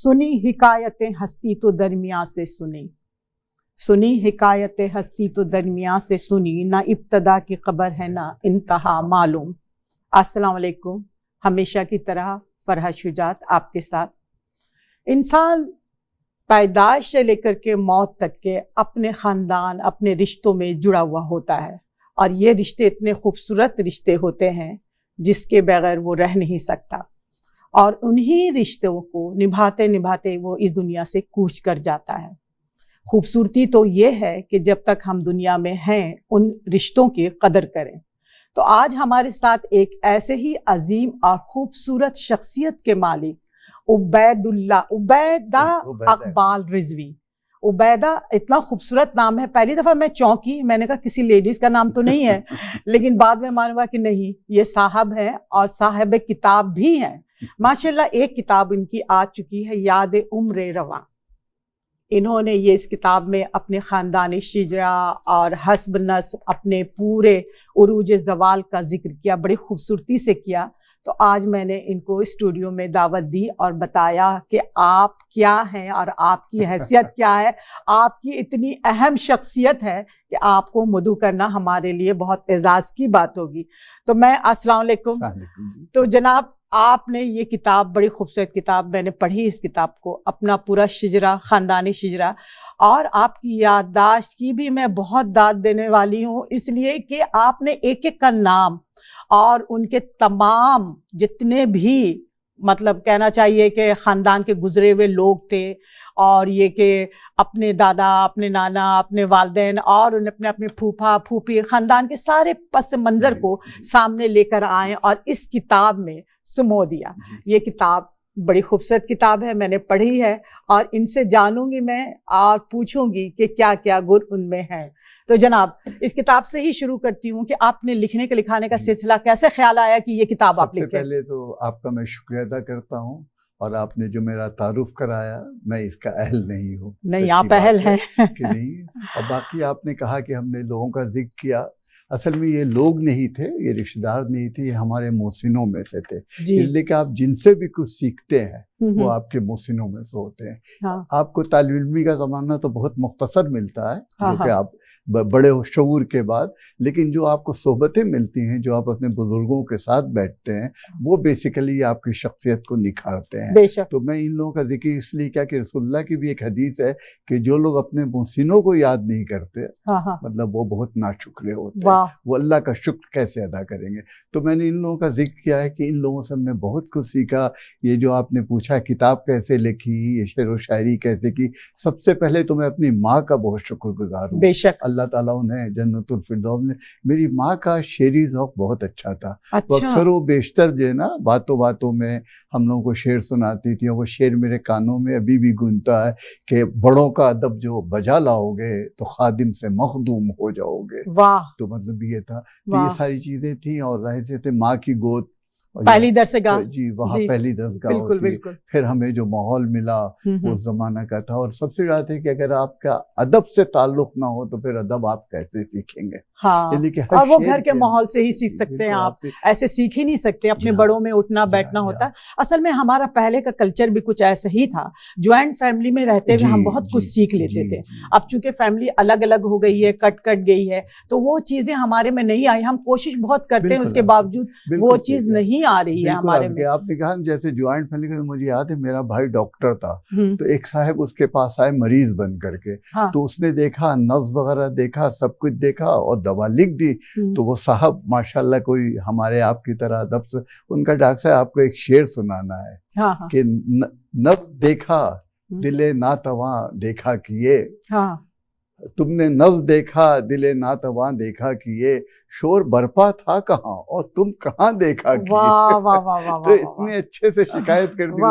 सुनी हिकायतें हस्ती तो दरमियाँ से सुनी, सुनी हिकायतें हस्ती तो दरमियाँ से सुनी, ना इब्तदा की खबर है ना इंतहा मालूम। अस्सलाम वालेकुम। हमेशा की तरह फरहत शुजात आपके साथ। इंसान पैदाइश से लेकर के मौत तक के अपने ख़ानदान, अपने रिश्तों में जुड़ा हुआ होता है, और ये रिश्ते इतने खूबसूरत रिश्ते होते हैं जिसके बगैर वो रह नहीं सकता, और उन्हीं रिश्तों को निभाते निभाते वो इस दुनिया से कूच कर जाता है। खूबसूरती तो ये है कि जब तक हम दुनिया में हैं उन रिश्तों की कदर करें। तो आज हमारे साथ एक ऐसे ही अजीम और खूबसूरत शख्सियत के मालिक उबैदा इकबाल रिजवी। उबैदा इतना खूबसूरत नाम है, पहली दफ़ा मैं चौंकी, मैंने कहा किसी लेडीज़ का नाम तो नहीं है, लेकिन बाद में मालूम हुआ कि नहीं, ये साहब हैं और साहब किताब भी हैं। माशाल्लाह एक किताब इनकी आ चुकी है, याद उम्र रवा। इन्होंने ये इस किताब में अपने ख़ानदानी शिजरा और हस्ब नस्ब, अपने पूरे उरूज ज़वाल का जिक्र किया, बड़ी खूबसूरती से किया। तो आज मैंने इनको स्टूडियो में दावत दी और बताया कि आप क्या हैं और आपकी हैसियत क्या है, आपकी इतनी अहम शख्सियत है कि आपको मदू करना हमारे लिए बहुत एजाज़ की बात होगी। तो मैं अस्सलाम वालेकुम। तो जनाब, आपने ये किताब, बड़ी खूबसूरत किताब, मैंने पढ़ी इस किताब को, अपना पूरा शिजरा, ख़ानदानी शिजरा, और आपकी याददाश्त की भी मैं बहुत दाद देने वाली हूँ, इसलिए कि आपने एक एक का नाम और उनके तमाम जितने भी, मतलब कहना चाहिए कि ख़ानदान के गुजरे हुए लोग थे, और ये कि अपने दादा, अपने नाना, अपने वालिदैन और अपने अपने फूफा फूफी, ख़ानदान के सारे पस मंज़र को सामने लेकर आए और इस किताब में सुमो दिया। ये किताब बड़ी खूबसूरत किताब है, मैंने पढ़ी है और इनसे जानूंगी मैं और पूछूंगी कि क्या क्या गुण उनमें है। तो जनाब, इस किताब से ही शुरू करती हूँ कि आपने लिखने के लिखाने का सिलसिला कैसे ख्याल आया कि ये किताब आप लिखें? पहले तो आपका मैं शुक्रिया अदा करता हूँ, और आपने जो मेरा तारुफ कराया, मैं इसका अहल नहीं हूँ। नहीं, आप अहल हैं कि नहीं। और बाकी आपने कहा कि हमने लोगों का जिक्र किया, असल में ये लोग नहीं थे, ये रिश्तेदार नहीं थे, ये हमारे मोहसिनों में से थे। इसलिए कि आप जिनसे भी कुछ सीखते हैं वो आपके मोहसिनों में से होते हैं। हाँ। आपको तालिब इल्मी का ज़माना तो बहुत मुख्तसर मिलता है, हाँ, जो कि आप बड़े शऊर के बाद, लेकिन जो आपको सोहबतें मिलती हैं, जो आप अपने बुजुर्गों के साथ बैठते हैं, वो बेसिकली आपकी शख्सियत को निखारते हैं। तो मैं इन लोगों का जिक्र इसलिए किया कि रसूलुल्लाह की भी एक हदीस है कि जो लोग अपने मोहसिनों को याद नहीं करते, हाँ, मतलब वो बहुत नाशुक्रे होते हैं, वो अल्लाह का शुक्र कैसे अदा करेंगे। तो मैंने इन लोगों का जिक्र किया है कि इन लोगों से हमने बहुत कुछ सीखा। ये जो आपने पूछा किताब कैसे लिखी, ये शेर व शायरी कैसे की, सबसे पहले तो मैं अपनी माँ का बहुत शुक्रगुजार हूँ। बेशक अल्लाह ताला उन्हें जन्नतुल फिरदौस में, मेरी माँ का शेरी ज़ौक़ बहुत अच्छा था। तो अक्सर वो बेशतर जो है ना, बातों बातों में हम लोगों को शेर सुनाती थी, और वो शेर मेरे कानों में अभी भी गूंजता है कि बड़ों का अदब जो बजा लाओगे तो खादिम से मखदूम हो जाओगे। वाह। तो मतलब ये था, तो ये सारी चीज़ें थी, और रहे से थे माँ की गोद, पहली दरसगाह, जी वहाँ पहली दरसगाह होती है। फिर हमें जो माहौल मिला वो ज़माना का था, और सबसे ज़्यादा है कि अगर आपका अदब से ताल्लुक़ ना हो तो फिर अदब आप कैसे सीखेंगे। हाँ, और वो घर के माहौल से ही सीख सकते हैं, आप ऐसे सीख ही नहीं सकते, अपने बड़ों में उठना बैठना होता है। असल में हमारा पहले का कल्चर भी कुछ ऐसा ही था, ज्वाइंट फैमिली में रहते हुए हम बहुत कुछ सीख लेते थे। अब चूंकि फैमिली अलग अलग हो गई है, कट गई है, तो वो चीज़ें हमारे में नहीं आई। हम कोशिश बहुत करते हैं, उसके बावजूद वो चीज़ नहीं आ रही है हमारे में। आपने कहा जैसे ज्वाइंट फैमिली का, मुझे याद है मेरा भाई डॉक्टर था, तो एक साहब उसके पास आए मरीज बन करके, तो उसने देखा, नब्ज वगैरह देखा, सब कुछ देखा और दवा लिख दी। तो वो साहब माशाल्लाह कोई हमारे आपकी तरह अदब से, उनका डॉक्टर साहब आपको एक शेर सुनाना है। हाँ, हाँ। कि नब्ज देखा दिले नातवा देखा किए, हाँ, तुमने नब्ज देखा दिले नातवां देखा किए, शोर बरपा था कहाँ और तुम कहाँ देखा किए। वाह वाह वाह वाह। तो इतने अच्छे से शिकायत कर दी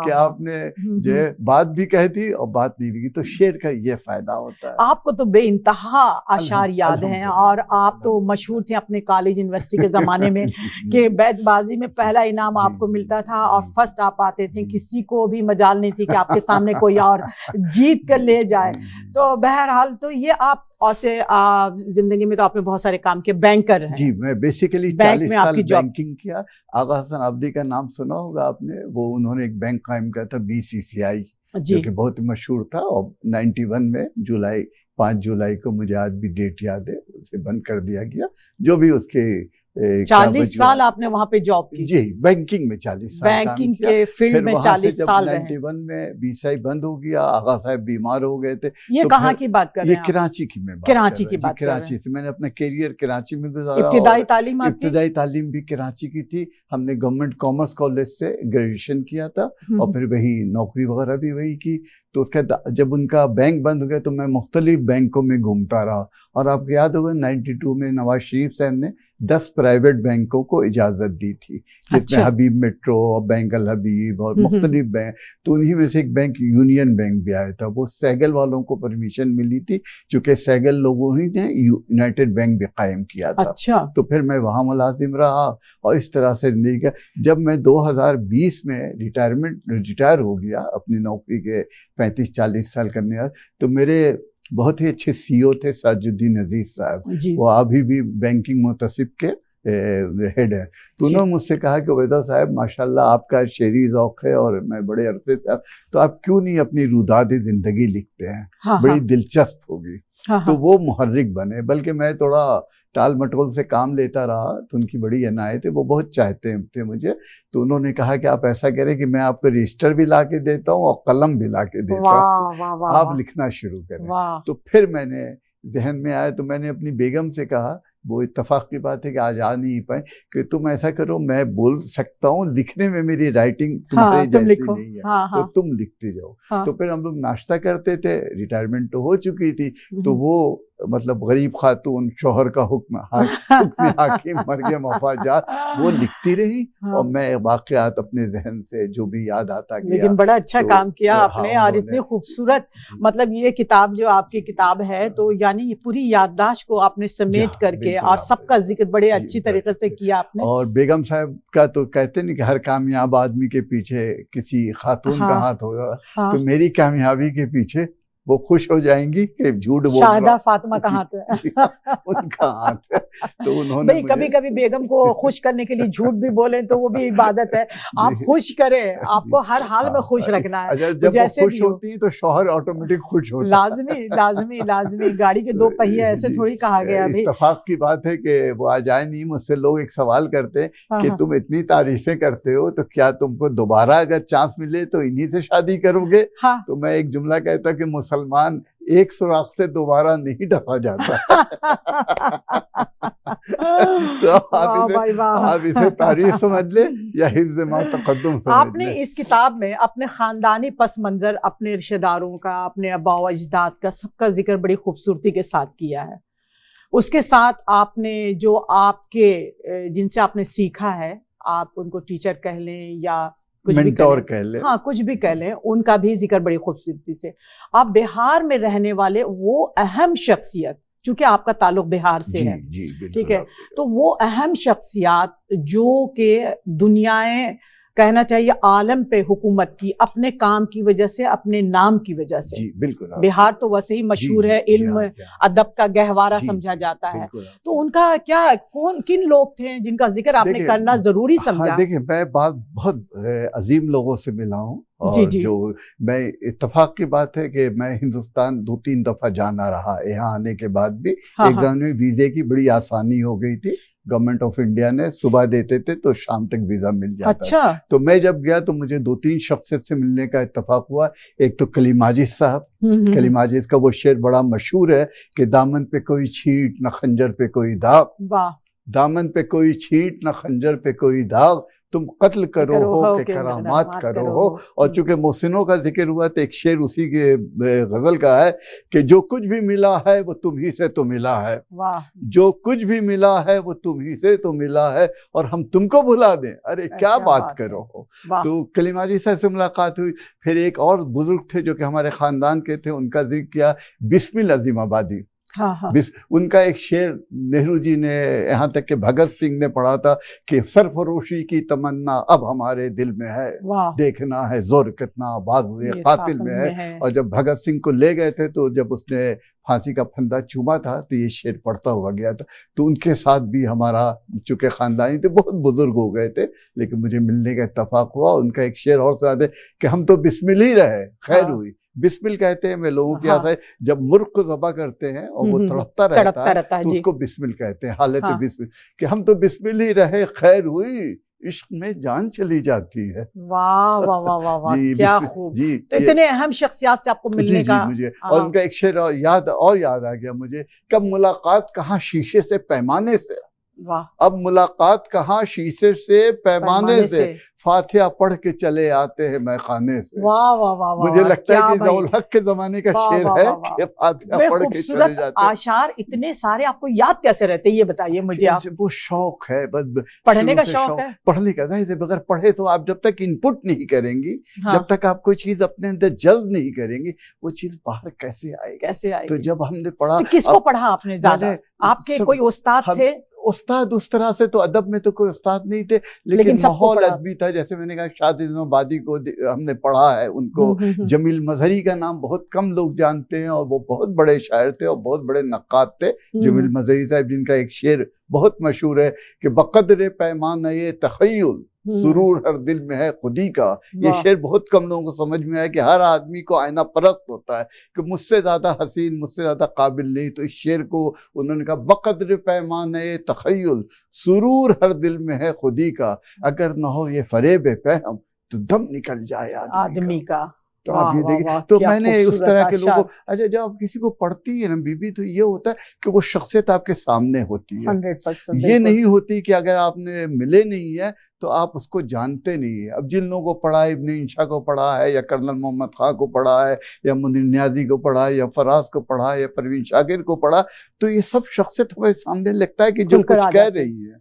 कि आपने जो बात भी कह दी और बात नहीं भी की। तो शेर का ये फायदा होता है। आपको तो बेइंतहा अशार याद हैं, और आप तो मशहूर थे अपने कॉलेज यूनिवर्सिटी के ज़माने में कि बैतबाजी में पहला इनाम आपको मिलता था और फर्स्ट आप आते थे, किसी को भी मजाल नहीं थी कि आपके सामने कोई और जीत कर ले जाए। तो बहरहाल तो ये आप ऐसे जिंदगी में तो आपने बहुत सारे काम किए, बैंकर हैं जी। मैं बेसिकली बैंक 40 में साल आपकी जॉब बैंकिंग किया। आगा हसन अब्दी का नाम सुना होगा आपने, वो उन्होंने एक बैंक कायम किया था BCCI, जी। जो कि बहुत मशहूर था, और 91 में 5 जुलाई को, मुझे आज भी डेट याद है, उसे बंद कर दिया गया। जो भी उसके 40 साल आपने वहां पे जॉब की? जी, बैंकिंग में 40 साल काम बैंकिंग किया। के फील्ड फिर में वहाँ से 40 जब साल रहे। 91 में BCCI बंद हो गया, आगा साहब बीमार हो गए थे। ये तो कहाँ फिर की बात कर रहे ये हैं आप? कराची की मैं बात कराची कर की रहा हूँ। बात कर रहे कराची हैं। से मैंने अपना करियर कराची में गुजारा, इब्तिदाई और तालीम आपकी? इब्तिदाई तालीम भी कराची की थी। हमने गवर्नमेंट कॉमर्स कॉलेज से ग्रेजुएशन किया था, और फिर वही नौकरी वगैरह भी वही की। तो उसके जब उनका बैंक बंद हो गया तो मैं मुख्तलिफ बैंकों में घूमता रहा। और आपको याद होगा 92 में नवाज शरीफ साहब ने 10 प्राइवेट बैंकों को इजाज़त दी थी, जिसमें अच्छा। हबीब मेट्रो और बैंक अल हबीब और मुख्तलिफ बैंक। तो उन्हीं में से एक बैंक यूनियन बैंक भी आया था, वो सैगल वालों को परमिशन मिली थी, चूँकि सैगल लोगों ही ने यूनाइटेड बैंक भी कायम किया था। अच्छा। तो फिर मैं वहाँ मुलाजिम रहा, और इस तरह से जिंदगी का। जब मैं 2020 में रिटायर हो गया अपनी नौकरी के 35-40 साल करने बाद, तो मेरे बहुत ही अच्छे CEO थे साजुद्दीन अजीज साहब, वो अभी भी बैंकिंग मुतसिब के हेड है। तो उन्होंने मुझसे कहा कि उबैदा साहब माशाल्लाह आपका शेरी ज़ौक़ है, और मैं बड़े अरसे से, तो आप क्यों नहीं अपनी रुदाद ज़िंदगी लिखते हैं? हाँ, बड़ी हाँ, दिलचस्प होगी। हाँ, तो वो मुहर्रिक बने, बल्कि मैं थोड़ा टाल मटोल से काम लेता रहा, तो उनकी बड़ी अनायत है, वो बहुत चाहते थे मुझे। तो उन्होंने कहा कि आप ऐसा करें कि मैं आपको रजिस्टर भी ला के देता हूँ और कलम भी ला के देता हूँ, आप लिखना शुरू करें। तो फिर मैंने जहन में आया, तो मैंने अपनी बेगम से कहा, वो इत्तेफाक की बात है कि आज आ नहीं पाए, कि तुम ऐसा करो, मैं बोल सकता हूँ, लिखने में मेरी राइटिंग तुम्हारी जैसी नहीं है, तो तुम लिखते जाओ। तो फिर हम लोग नाश्ता करते थे, रिटायरमेंट तो हो चुकी थी, तो वो मतलब गरीब खातून, शोहर का हुक्म हाकिम, मरयम मफाजात, वो लिखती रही, और मैं वाक़यात अपने जहन से जो भी याद आता गया। लेकिन बड़ा अच्छा काम किया आपने, और इतनी उन्होंने खूबसूरत, मतलब ये किताब जो आपकी किताब है, तो यानी ये पूरी याददाश्त को आपने समेट करके और सबका जिक्र बड़े अच्छी तरीके से किया आपने। और बेगम साहब का तो कहते नहीं कि हर कामयाब आदमी के पीछे किसी खातून का हाथ होगा, तो मेरी कामयाबी के पीछे वो खुश हो जाएंगी कि झूठ बोल शाहिदा फातिमा का हाथ है, उनका हाथ है। तो उन्होंने भाई कभी कभी बेगम को खुश करने के लिए झूठ भी बोले तो वो भी इबादत है। आप खुश करें, आपको हर हाल में खुश रखना है। अच्छा, जब जैसे वो खुश होती है तो शौहर ऑटोमेटिक खुश होता है। लाजमी लाजमी लाजमी, गाड़ी के 2 पहिए ऐसे थोड़ी कहा गया भाई। इत्तेफाक की बात है कि वो आज आए नहीं। मुझसे लोग एक सवाल करते हैं कि तुम इतनी तारीफें करते हो, तो क्या तुमको दोबारा अगर चांस मिले तो इन्हीं से शादी करोगे? तो मैं एक जुमला कहता कि मुसलमान एक सुराख से दोबारा नहीं ढका जाता। तो आप इसे तारीफ समझ ले या हिफ्ज़ मा तक़द्दुम समझ ले। आपने इस किताब में अपने खानदानी पस मंजर, अपने रिश्तेदारों का, अपने अब्बा व अजदाद का, सबका जिक्र बड़ी खूबसूरती के साथ किया है। उसके साथ आपने जो आपके जिनसे आपने सीखा है, आप उनको टीचर कह लें या कुछ भी कह लें, हाँ कुछ भी कह लें, उनका भी जिक्र बड़ी खूबसूरती से। आप बिहार में रहने वाले वो अहम शख्सियत, चूंकि आपका ताल्लुक बिहार से है, ठीक है, तो वो अहम शख्सियात जो के दुनियाएं कहना चाहिए आलम पे हुकूमत की, अपने काम की वजह से, अपने नाम की वजह से। जी, बिल्कुल। बिहार तो वैसे ही मशहूर है, इल्म अदब का गहवारा समझा जाता है। तो उनका क्या, किन लोग थे जिनका जिक्र आपने करना जरूरी समझा? हाँ, देखिए, मैं बहुत अजीम लोगों से मिला हूँ, और जो मैं इत्तेफाक की बात है कि मैं हिंदुस्तान 2-3 दफा जाना रहा, यहाँ आने के बाद भी। एक ज़माने में वीजे की बड़ी आसानी हो गई थी, गवर्नमेंट ऑफ इंडिया ने सुबह देते थे तो शाम तक वीजा मिल जाता। अच्छा। तो मैं जब गया तो मुझे 2-3 शख्सियत से मिलने का इत्तेफाक हुआ। एक तो कली माजिद साहब, कली माजिद का वो शेर बड़ा मशहूर है कि दामन पे कोई छींट न खंजर पे कोई दाग, वाह, दामन पे कोई छींट न खंजर पे कोई दाग, तुम कत्ल करो हो कि करामात करो हो। और चूंकि मोहसिनों का जिक्र हुआ तो एक शेर उसी के गजल का है कि जो कुछ भी मिला है वो तुम ही से तो मिला है, जो कुछ भी मिला है वो तुम ही से तो मिला है, और हम तुमको भुला दें, अरे क्या बात करो हो। तो कलीमाजी साहब से मुलाकात हुई। फिर एक और बुजुर्ग थे जो कि हमारे खानदान के थे, उनका जिक्र किया, बिस्मिल अजीम आबादी। हाँ हाँ उनका एक शेर नेहरू जी ने, यहाँ तक कि भगत सिंह ने पढ़ा था कि सरफरोशी की तमन्ना अब हमारे दिल में है, देखना है जोर कितना बाजुए कातिल में है। और जब भगत सिंह को ले गए थे तो जब उसने फांसी का फंदा चूमा था तो ये शेर पढ़ता हुआ गया था। तो उनके साथ भी हमारा, चूंकि खानदानी थे, बहुत बुजुर्ग हो गए थे, लेकिन मुझे मिलने का इत्तेफाक हुआ। उनका एक शेर और साथ है कि हम तो बिस्मिल ही रहे खैर हुई। बिस्मिल कहते हैं, मैं लोगों के यहाँ जब मुर्ग को ज़बा करते हैं और वो तड़पता रहता है तो उसको बिस्मिल कहते हैं, हालत बिस्मिल, कि हम तो बिस्मिल ही रहे खैर हुई, इश्क में जान चली जाती है। वाह वाह वाह वाह वाह, क्या खूब जी। तो इतने अहम शख्सियत से आपको मिलने का मुझे, और उनका एक शेर याद आ गया मुझे, कब मुलाकात कहाँ शीशे से पैमाने से, वाह, अब मुलाकात कहाँ शीशे से पैमाने से, फातिहा पढ़ के चले आते हैं मैं खाने से। वाह वाह वाह, मुझे लगता है कि ज़ियाउल हक के जमाने का शेर है कि फातिहा पढ़ के चले जाते हैं। आशार इतने सारे आपको याद कैसे रहते हैं, ये बताइए मुझे आप। वो शौक है, बस पढ़ने का शौक है, पढ़ने का। बगैर पढ़े तो आप जब तक इनपुट नहीं चीज जब तक आप कोई चीज अपने अंदर जल्द नहीं करेंगे, वो चीज बाहर कैसे आएगी। तो जब हमने पढ़ा, किसको पढ़ा आपने ज्यादा? आपके कोई उस्ताद थे? उस्ताद उस तरह से तो अदब में तो कोई उस्ताद नहीं थे, लेकिन माहौल अदबी था। जैसे मैंने कहा, शादी बादी को हमने पढ़ा है, उनको जमील मजहरी का नाम बहुत कम लोग जानते हैं, और वो बहुत बड़े शायर थे और बहुत बड़े नक्काद थे, जमील मजहरी साहब, जिनका एक शेर बहुत मशहूर है कि बकदर पैमाने तखय्युल सुरूर हर दिल में है खुदी का। ये शेर बहुत कम लोगों को समझ में आया कि हर आदमी को आईना परस्त होता है कि मुझसे ज्यादा हसीन, मुझसे ज्यादा काबिल नहीं। तो इस शेर को उन्होंने कहा, बकदर पैमाने तखय्युल सुरूर हर दिल में है खुदी का, अगर न हो ये फरेब फहम तो दम निकल जाए आदमी का। तो आप ये देखिए, तो मैंने उस तरह के लोगों को, अच्छा, जब आप किसी को पढ़ती है ना बीबी, तो ये होता है कि वो शख्सियत आपके सामने होती है। 100% ये नहीं होती कि अगर आपने मिले नहीं है तो आप उसको जानते नहीं है। अब जिन लोगों को पढ़ा है, इब्न इंशा को पढ़ा है, या कर्नल मोहम्मद खां को पढ़ा है, या मुनीर न्याजी को पढ़ा है, या फराज को पढ़ा है, या परवीन शाकिर को पढ़ा, तो ये सब शख्सियत हमारे सामने लगता है कि जो कुछ कह रही है,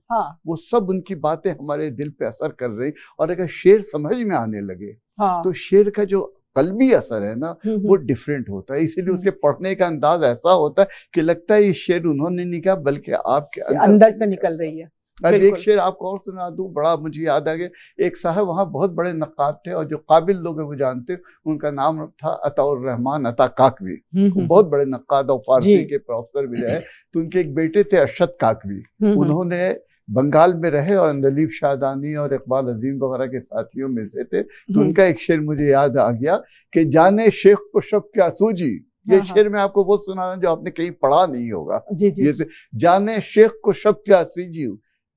वो सब उनकी बातें हमारे दिल पे असर कर रही। और अगर शेर समझ में आने लगे तो शेर का जो कल्बी असर है ना, वो डिफरेंट होता है। इसीलिए उसके पढ़ने का अंदाज ऐसा होता है कि लगता है ये शेर उन्होंने नहीं कहा, बल्कि आपके अंदर से निकल रही है। अब एक शेर आपको और सुना दूं, बड़ा मुझे याद आ गया। एक साहब वहाँ बहुत बड़े नक्काद थे, और जो काबिल लोग हैं वो जानते, उनका नाम था अताउर रहमान अता काकवी। बहुत बड़े नक्काद और फारसी के प्रोफेसर भी रहे। तो उनके एक बेटे थे अरशद काकवी, उन्होंने बंगाल में रहे और अंदलीब शाहदानी और इकबाल अजीम वगैरह के साथियों में से थे। तो उनका एक शेर मुझे याद आ गया कि जाने शेख को शब क्या सूझी। ये शेर मैं आपको वो सुना रहा हूं जो आपने कहीं पढ़ा नहीं होगा। ये जाने शेख को शब क्या सूझी,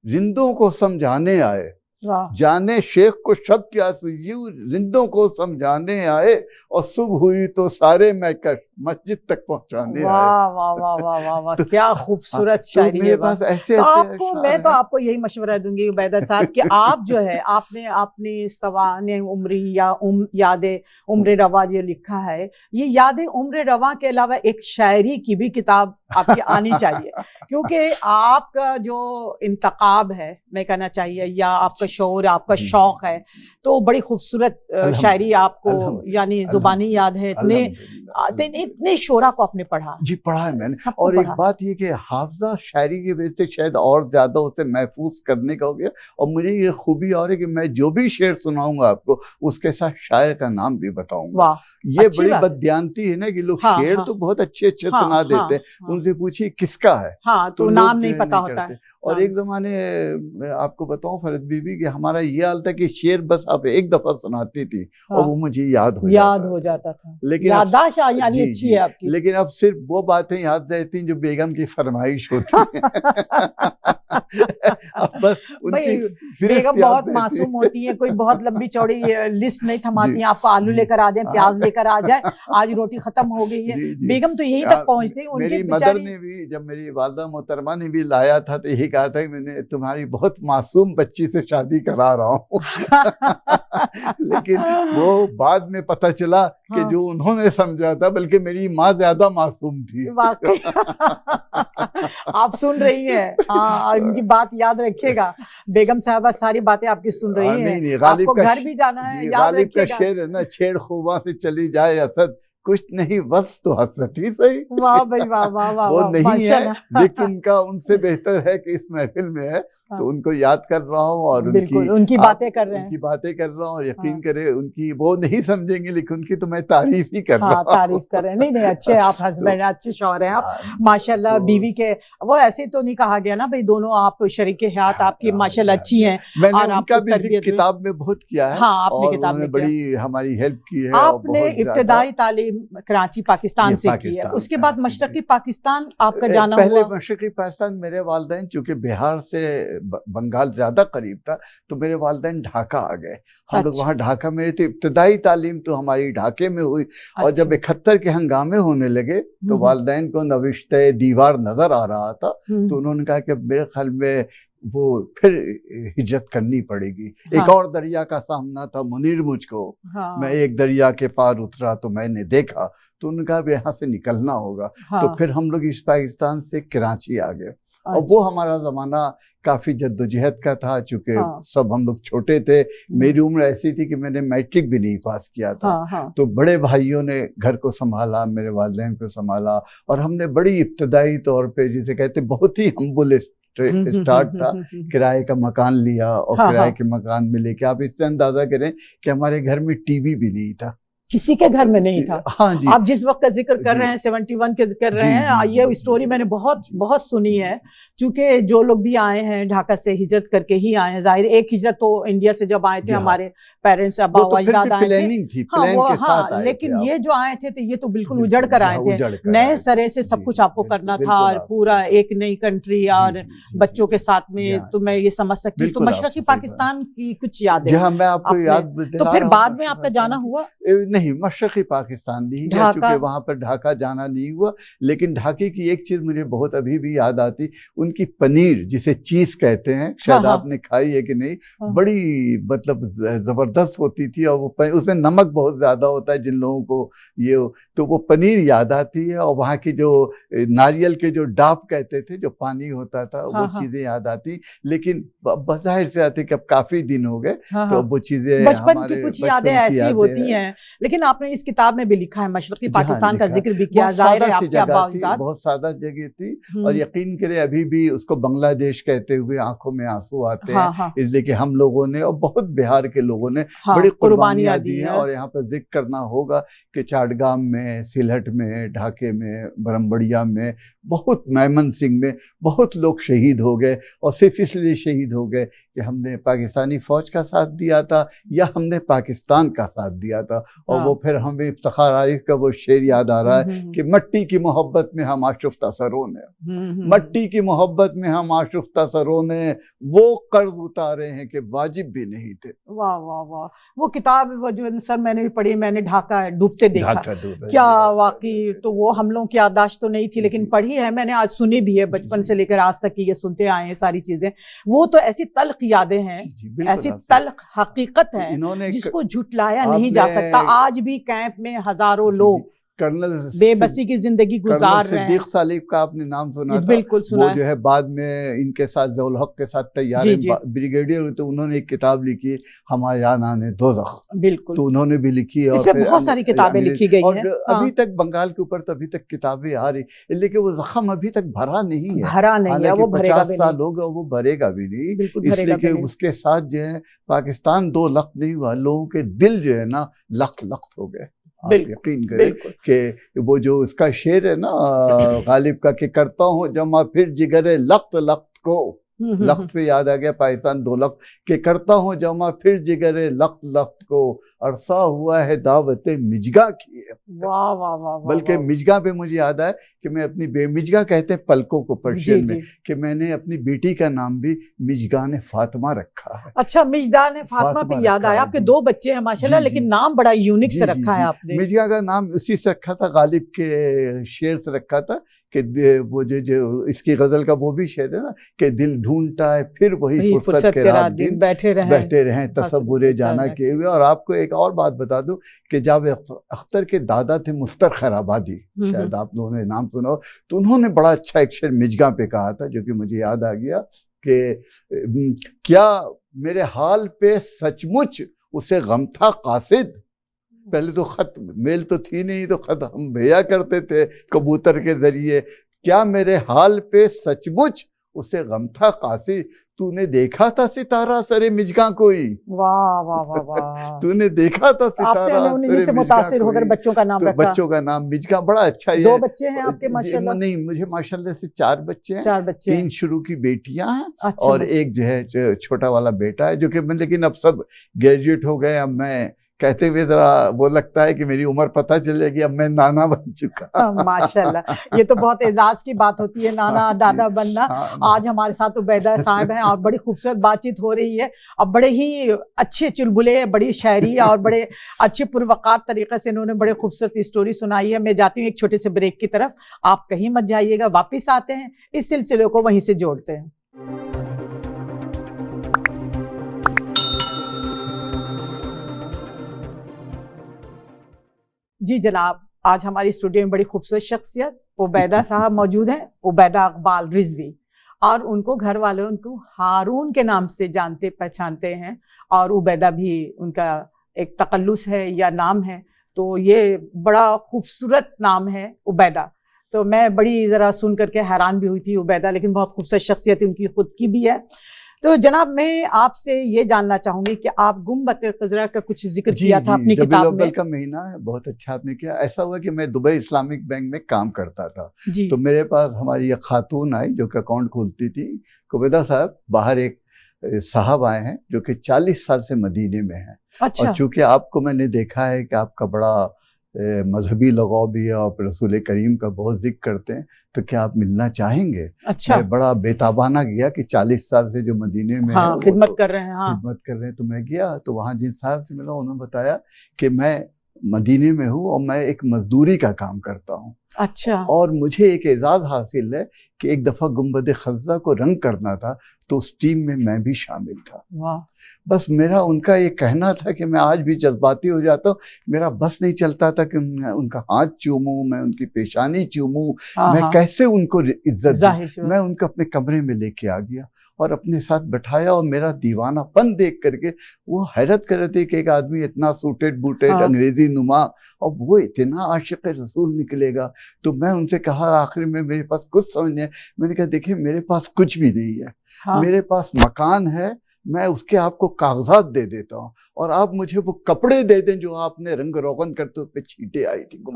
जिंदों को समझाने आए, जाने शेख को शब क्या सूझी, जिंदों को समझाने आए, और सुबह हुई तो सारे मैकश मस्जिद तक पहुंचाने आए। वाह वाह वाह वाह वाह वाह, क्या खूबसूरत शायरी है। ऐसे तो आपको, मैं तो आपको यही मशवरा दूंगी उबैदा साहब कि आप जो है, आपने अपनी सवाने उम्री या यादें उम्र रवा जो लिखा है, ये यादें उम्र रवा के अलावा एक शायरी की भी किताब आपकी आनी चाहिए, क्योंकि आपका जो इंतखाब है, मैं कहना चाहिए, या आपका शौर, आपका शौक है, तो बड़ी खूबसूरत शायरी आपको यानी जुबानी याद है। इतने शोरा को आपने पढ़ा? जी पढ़ा है मैंने। और एक बात ये कि हाफजा शायरी की वजह से शायद और ज्यादा उसे महफूज करने का हो गया। और मुझे ये खूबी और है कि मैं जो भी शेर सुनाऊंगा आपको, उसके साथ शायर का नाम भी बताऊंगा। ये बड़ी बदयांती है ना कि लोग शेर तो बहुत अच्छे सुना देते हैं, उनसे पूछिए किसका है, तो नाम नहीं पता होता है। और एक जमाने आपको बताऊं फरीद बीबी कि हमारा ये हाल था कि शेर बस आप एक दफा सुनाती थी और वो मुझे याद हो जाता था। लेकिन याददाश्त यानी अच्छी है आपकी। लेकिन अब सिर्फ वो बातें याद रहती हैं जो बेगम की फरमाइश होती है। बेगम बहुत मासूम होती है, कोई बहुत लंबी चौड़ी लिस्ट नहीं थमाती है। आपको आलू लेकर आ जाए, प्याज लेकर आ जाए, आज रोटी खत्म हो गई है, बेगम तो यही तक पहुंचती। मेरी मदर ने भी, जब मेरी वालदा मोहतरमा ने भी लाया था, तो यही कहा था कि मैंने तुम्हारी बहुत मासूम बच्ची से शादी करा रहा हूँ। लेकिन वो बाद में पता चला कि जो उन्होंने समझा था, बल्कि मेरी माँ ज्यादा मासूम थी। वाकई आप सुन रही हैं, हाँ, इनकी बात याद रखिएगा। बेगम साहबा सारी बातें आपकी सुन रही हैं। आपको घर भी जाना है, याद रखिएगा। शेर है ना, छेड़ खूबा से चली जाए असद, कुछ नहीं बस तो हसरत ही सही। वाह भाई वाह वाह वाह वो वाह, नहीं है माशाल्लाह। लेकिन उनका उनसे बेहतर है कि इस महफिल में है, हाँ। तो उनको याद कर रहा हूँ और बिल्कुल, उनकी आप बातें कर रहे हैं। उनकी बातें कर रहा हूँ और यकीन हाँ। करे उनकी वो नहीं समझेंगे लेकिन उनकी तो मैं तारीफ ही कर रहा हाँ, हूँ। तारीफ कर रहे हैं। नहीं नहीं, अच्छे आप हस्बैंड हैं, अच्छे शौहर हैं आप, माशाल्लाह। बीवी के वो ऐसे तो नहीं कहा गया ना भाई, दोनों आप शरीके हयात आपकी माशाल्लाह अच्छी हैं। मैंने और उनका आपको भी जिक्र तरबियत भी- किताब में बहुत किया है। हाँ, आपने और किताब उन्होंने में किया। बड़ी हमारी हेल्प की है और आपने बहुत ज्यादा। इब्तदाई तालीम कराची पाकिस्तान ये से की है, पाकिस्तान उसके से बाद हासिल मशरकी की। पाकिस्तान आपका जाना पहले हुआ? मशरकी पाकिस्तान मेरे वालिदैन चूंकि बिहार से बंगाल ज्यादा करीब था तो मेरे वालिदैन ढाका आ गए। हम लोग अच्छा। वहाँ ढाका में थे। इब्तदाई तालीम तो हमारी ढाके में हुई और जब अच्छा। 71 के हंगामे होने लगे तो वालिदैन को नविश्ते दीवार नजर आ रहा था, तो उन्होंने कहा कि मेरे ख्याल में वो फिर हिजरत करनी पड़ेगी। हाँ। एक और दरिया का सामना था मुनीर मुझको। हाँ। मैं एक दरिया के पार उतरा तो मैंने देखा, तो उन्होंने कहा यहाँ से निकलना होगा। हाँ। तो फिर हम लोग इस पाकिस्तान से कराची आ गए। और वो हमारा जमाना काफी जद्दोजहद का था, चूंकि हाँ। सब हम लोग छोटे थे। मेरी उम्र ऐसी थी कि मैंने मैट्रिक भी नहीं पास किया था। हाँ। तो बड़े भाइयों ने घर को संभाला, मेरे वालिदैन को संभाला और हमने बड़ी इब्तदाई तौर पे जिसे कहते बहुत ही हम्बल स्टार्ट था। किराए का मकान लिया और हाँ, किराए हाँ। के मकान में लेके आप इससे अंदाजा करें कि हमारे घर में टीवी भी नहीं था, किसी के घर में नहीं था। हाँ जी। आप जिस वक्त का जिक्र कर रहे हैं 71 के जिक्र कर रहे हैं, ये स्टोरी मैंने बहुत सुनी है, क्योंकि जो लोग भी आए हैं ढाका से हिजरत करके ही आए हैं। जाहिर एक हिजरत तो इंडिया से जब आए थे हमारे पेरेंट्स अब्बा अजदाद आए थे, हाँ वो हाँ, लेकिन ये जो आए थे तो ये तो बिल्कुल उजड़ कर आए थे, नए सरे से सब कुछ आपको करना था और पूरा एक नई कंट्री और बच्चों के साथ में। तो मैं ये समझ सकती हूँ। तो मशरकी पाकिस्तान की कुछ यादें मैं आपको याद तो फिर बाद में आपका जाना हुआ? नहीं, मशरकी पाकिस्तान नहीं गया क्योंकि वहां पर ढाका जाना नहीं हुआ। लेकिन ढाके की एक चीज मुझे बहुत अभी भी याद आती, उनकी पनीर जिसे चीज कहते हैं, शायद आपने खाई है कि नहीं, बड़ी मतलब जबरदस्त होती थी। और वो उसमें नमक बहुत ज्यादा होता है जिन लोगों को ये, तो वो पनीर याद आती है। और वहाँ की जो नारियल के जो डाब कहते थे, जो पानी होता था, वो चीजें याद आती। लेकिन बज़ाहिर से आती कि अब काफी दिन हो गए, तो वो चीजें बचपन की कुछ यादें ऐसी होती हैं। लेकिन आपने इस किताब में भी लिखा है, मशरकी पाकिस्तान का जिक्र भी किया। जाहिर है आपके अब्बा अजदाद बहुत सादा जगह थी और यकीन करें अभी भी उसको बांग्लादेश कहते हुए आंखों में आंसू आते हैं, इसलिए कि हम लोगों ने और बहुत बिहार के लोगों ने बड़ी कुर्बानियां दी हैं। और यहाँ पर जिक्र करना होगा कि चाटगाम में, सिलहट में, ढाके में, ब्रह्मबड़िया में, बहुत मैमन सिंह में बहुत लोग शहीद हो गए। और सिर्फ इसलिए शहीद हो गए कि हमने पाकिस्तानी फौज का साथ दिया था या हमने पाकिस्तान का साथ दिया था। और वो फिर हमें इफ्तिखार आरिफ का वो शेर याद आ रहा है कि मट्टी की मोहब्बत में हम आशुफ्ता सरों ने, मट्टी की मोहब्बत में हम आशुफ्ता सरों ने वो कर्ज उतारे हैं कि वाजिब भी नहीं थे। वाह वाह वाह। वो किताब वो जो सर मैंने भी पढ़ी, मैंने ढाका डूबते देखा, क्या वाकई। तो वो हम लोगों की याददाश्त तो नहीं थी लेकिन पढ़ी है मैंने, आज सुनी भी है, बचपन से लेकर आज तक की ये सुनते आए हैं सारी चीजें। वो तो ऐसी तल्ख यादें हैं, ऐसी तल्ख हकीकत है जिसको झुटलाया नहीं जा सकता। आज भी कैंप में हजारों लोग कर्नल बेबसी की जिंदगी गुजार रहे हैं। सिद्दीक सालिब का आपने नाम सुना था? बिल्कुल सुना। वो जो है बाद में इनके साथ ज़ौल हक के साथ तैयार ब्रिगेडियर, तो उन्होंने एक किताब लिखी हमारा नाम है दोज़ख, बिल्कुल, तो उन्होंने भी लिखी। और इसमें बहुत सारी किताबें लिखी गई हैं। अभी तक बंगाल के ऊपर तो अभी तक किताबें आ रही, लेकिन वो जख्म अभी तक भरा नहीं है, भरा नहीं है, वो भरेगा भी 50 साल होगा, वो भरेगा भी नहीं, इसलिए कि उसके साथ जो है पाकिस्तान 2 लाख नहीं हुआ, लोगों के दिल जो है ना लख हो गए। आप यकीन करें कि वो जो उसका शेर है ना गालिब का कि करता हूँ जमा फिर जिगरे लख्त को, लख्त पे याद आ गया पाकिस्तान 2 लाख के करता हूँ जमा फिर जिगरे लख्त को, अरसा हुआ है दावते मिजगा की है। वाह वाह वाह। बल्कि मिजगा पे मुझे याद आया कि मैं अपनी मिजगा कहते हैं पलकों को पर्शियन में, कि मैंने अपनी बेटी का नाम भी मिजगान फातिमा रखा है। अच्छा, मिजगान फातिमा पे याद आया, आपके 2 बच्चे हैं माशाल्लाह, लेकिन नाम बड़ा यूनिक से रखा है आपने। मिजगा का नाम उसी से रखा था, गालिब के शेर से रखा था कि वो जो इसकी गजल का वो भी शेर है ना कि दिल ढूंढता है फिर वही फुर्सत के रात दिन बैठे रहें तसव्वुरे जाना किए हुए। और आपको एक और बात बता दूं कि जावेद अख्तर के दादा थे मुफ्तर खैराबादी, शायद आप लोगों ने नाम सुना हो, तो उन्होंने बड़ा अच्छा एक शेर मिजगा पे कहा था जो कि मुझे याद आ गया कि क्या मेरे हाल पे सचमुच उसे गम था कासिद, पहले तो खत, मेल तो थी नहीं, तो खत हम भेजा करते थे कबूतर के जरिए। क्या मेरे हाल पे सचमुच उसे गम था काशी, तूने देखा था सितारा सरे मिजगा कोई। वाह वाह वाह वाह। तूने देखा था आपसे सितारा हमें उन्हीं से सरे मुतासिर मिजगा होकर कोई। बच्चों का नाम तो रखा। बच्चों का नाम मिजगा बड़ा अच्छा है। 2 बच्चे हैं आपके जी, माशाल्लाह? नहीं, मुझे माशाल्लाह से 4 बच्चे हैं। 4 बच्चे हैं। 3 शुरू की बेटियां हैं अच्छा और एक जो है छोटा वाला बेटा है, जो कि लेकिन अब सब ग्रेजुएट हो गए। अब मैं कहते हुए जरा वो लगता है कि मेरी उम्र पता चलेगी, अब मैं नाना बन चुका। माशाल्लाह, ये तो बहुत एजाज की बात होती है नाना दादा बनना। आज हमारे साथ उबैदा साहब हैं और बड़ी खूबसूरत बातचीत हो रही है। अब बड़े ही अच्छे चुलबुले, बड़ी शायरी और बड़े अच्छे पुरवकार तरीके से इन्होंने बड़े खूबसूरत स्टोरी सुनाई है। मैं जाती हूँ एक छोटे से ब्रेक की तरफ, आप कहीं मत जाइएगा, वापिस आते हैं, इस सिलसिले को वहीं से जोड़ते हैं। जी जनाब, आज हमारी स्टूडियो में बड़ी खूबसूरत शख्सियत उबैदा साहब मौजूद हैं, उबैदा इकबाल रिजवी, और उनको घर वाले उनको हारून के नाम से जानते पहचानते हैं, और उबैदा भी उनका एक तकल्लुस है या नाम है। तो ये बड़ा खूबसूरत नाम है उबैदा। तो मैं बड़ी ज़रा सुन करके हैरान भी हुई थी उबैदा, लेकिन बहुत खूबसूरत शख्सियत उनकी खुद की भी है। तो जनाब, मैं आपसे ये जानना चाहूंगी कि आप गुम्बत खज़रा का कुछ जिक्र किया था अपनी किताब में। का महीना है, बहुत अच्छा आपने किया। ऐसा हुआ कि मैं दुबई इस्लामिक बैंक में काम करता था जी। तो मेरे पास हमारी एक खातून आई जो कि अकाउंट खोलती थी। उबैदा साहब, बाहर एक साहब आए हैं जो कि 40 साल से मदीने में हैं। अच्छा। और चूंकि आपको मैंने देखा है कि आपका बड़ा मजहबी लगाव भी है और रसूल करीम का बहुत जिक्र करते हैं, तो क्या आप मिलना चाहेंगे? अच्छा। मैं बड़ा बेताबाना गया कि 40 साल से जो मदीने में हाँ, है खिदमत तो कर रहे हैं। हाँ, खिदमत कर रहे हैं। तो मैं गया तो वहाँ जिन साहब से मिला, उन्होंने बताया कि मैं मदीने में हूँ और मैं एक मजदूरी का काम करता हूँ। अच्छा। और मुझे एक एजाज हासिल है कि एक दफ़ा गुंबद खज़्ज़ा को रंग करना था, तो उस टीम में मैं भी शामिल था। वाह। बस मेरा उनका ये कहना था कि मैं आज भी जज्बाती हो जाता हूँ, मेरा बस नहीं चलता था कि मैं उनका हाथ चूमूं, मैं उनकी पेशानी चूमूं, मैं कैसे उनको इज्जत दूं। मैं उनको अपने कमरे में लेके आ गया और अपने साथ बैठाया, और मेरा दीवानापन देख करके वो हैरत कर रहे थे कि एक आदमी इतना सूटेड बूटेड अंग्रेजी नुमा और वो इतना आशिक रसूल निकलेगा। तो मैं उनसे कहा आखिर में, मेरे पास कुछ समझ नहीं है। मैंने कहा देखिए, मेरे पास कुछ भी नहीं है। मेरे पास मकान है, मैं उसके आपको कागजात दे देता हूँ, और आप मुझे वो कपड़े दे दें जो आपने रंग रोगन करते उस पे छींटे आई थी। वो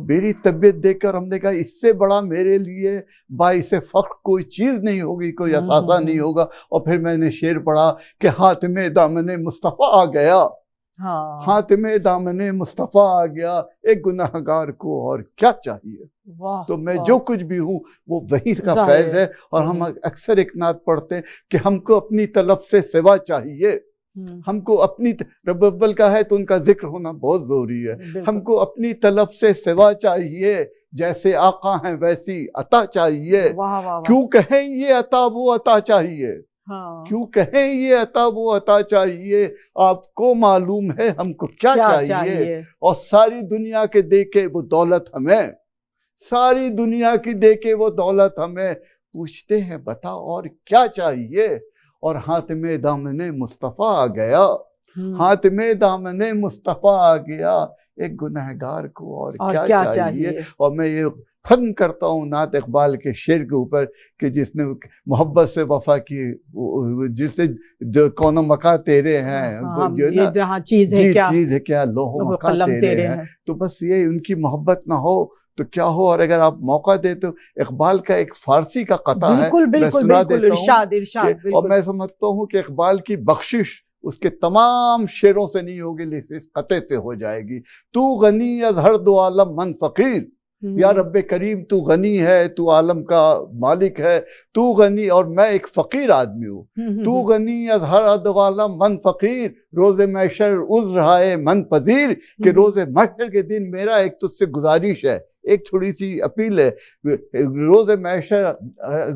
मेरी तबीयत देखकर हमने कहा इससे बड़ा मेरे लिए बाइसे फख्र कोई चीज नहीं होगी, कोई असासा नहीं होगा। और फिर मैंने शेर पढ़ा कि हाथ में दामने मुस्तफ़ा आ गया, हाथ में दामने मुस्तफ़ा आ गया, एक गुनाहगार को और क्या चाहिए। तो मैं जो कुछ भी हूँ वो वही का फैज़ है। और हम अक्सर एक नात पढ़ते हैं कि हमको अपनी तलब से सिवा चाहिए, हमको अपनी रब अव्वल का है तो उनका जिक्र होना बहुत जरूरी है। हमको अपनी तलब से सिवा चाहिए, जैसे आका हैं वैसी अता चाहिए। क्यों कहें ये अता वो अता चाहिए, क्यों कहें ये अता वो अता चाहिए, आपको मालूम है हमको क्या चाहिए। और सारी दुनिया के देके वो दौलत हमें, सारी दुनिया की देके वो दौलत हमें, पूछते हैं बता और क्या चाहिए। और हाथ में दामने मुस्तफ़ा आ गया, हाथ में दामने मुस्तफ़ा आ गया, एक गुनहगार को और क्या चाहिए। और मैं ये खत्म करता हूँ नात इकबाल के शेर के ऊपर कि जिसने मोहब्बत से वफा की, जिसने जो कौनो मका तेरे हैं, जो ना जहाँ चीज है क्या लोहो मका तेरे हैं। तो बस ये उनकी मोहब्बत ना हो तो क्या हो। और अगर आप मौका दे तो इकबाल का एक फारसी का कथा है, मैं सुना देता हूँ। और मैं समझता हूँ कि इकबाल की बख्शिश उसके तमाम शेरों से नहीं होगी, लेकिन इस कते से हो जाएगी। तू गनी अज़हर दो आलम मन फकीर, या रब्बे करीम तू गनी है, तू आलम का मालिक है, तू गनी और मैं एक फकीर आदमी हूँ। तू गनी अज़हर दो आलम मन फकीर, रोज़े महशर उज़्र है मन पजीर, कि रोज़े महशर के दिन मेरा एक तुझसे गुजारिश है, एक थोड़ी सी अपील है। रोज़े महशर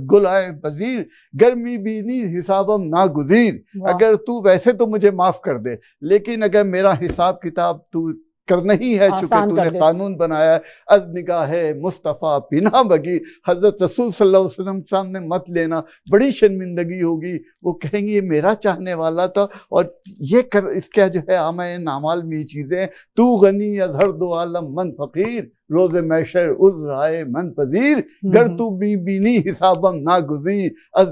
गुल आए पजीर, गर्मी बीनी हिसाबम ना गुजीर। अगर तू वैसे तो मुझे माफ कर दे, लेकिन अगर मेरा हिसाब किताब तू करना ही है, चूंकि आसान कर तूने देते। कानून बनाया है। अज निगाहे मुस्तफ़ा पिना बगी, हजरत रसूल सल्लल्लाहु अलैहि वसल्लम सामने मत लेना, बड़ी शर्मिंदगी होगी। वो कहेंगे ये मेरा चाहने वाला था और ये कर, इसका जो है आमाए नामाल में ये चीजें, तू गनी अजहर दो आलम मन फकीर, रोज़े मैशर उज राय मन पजीर, गर तू बीनी हिसाबम ना गुजीर, अज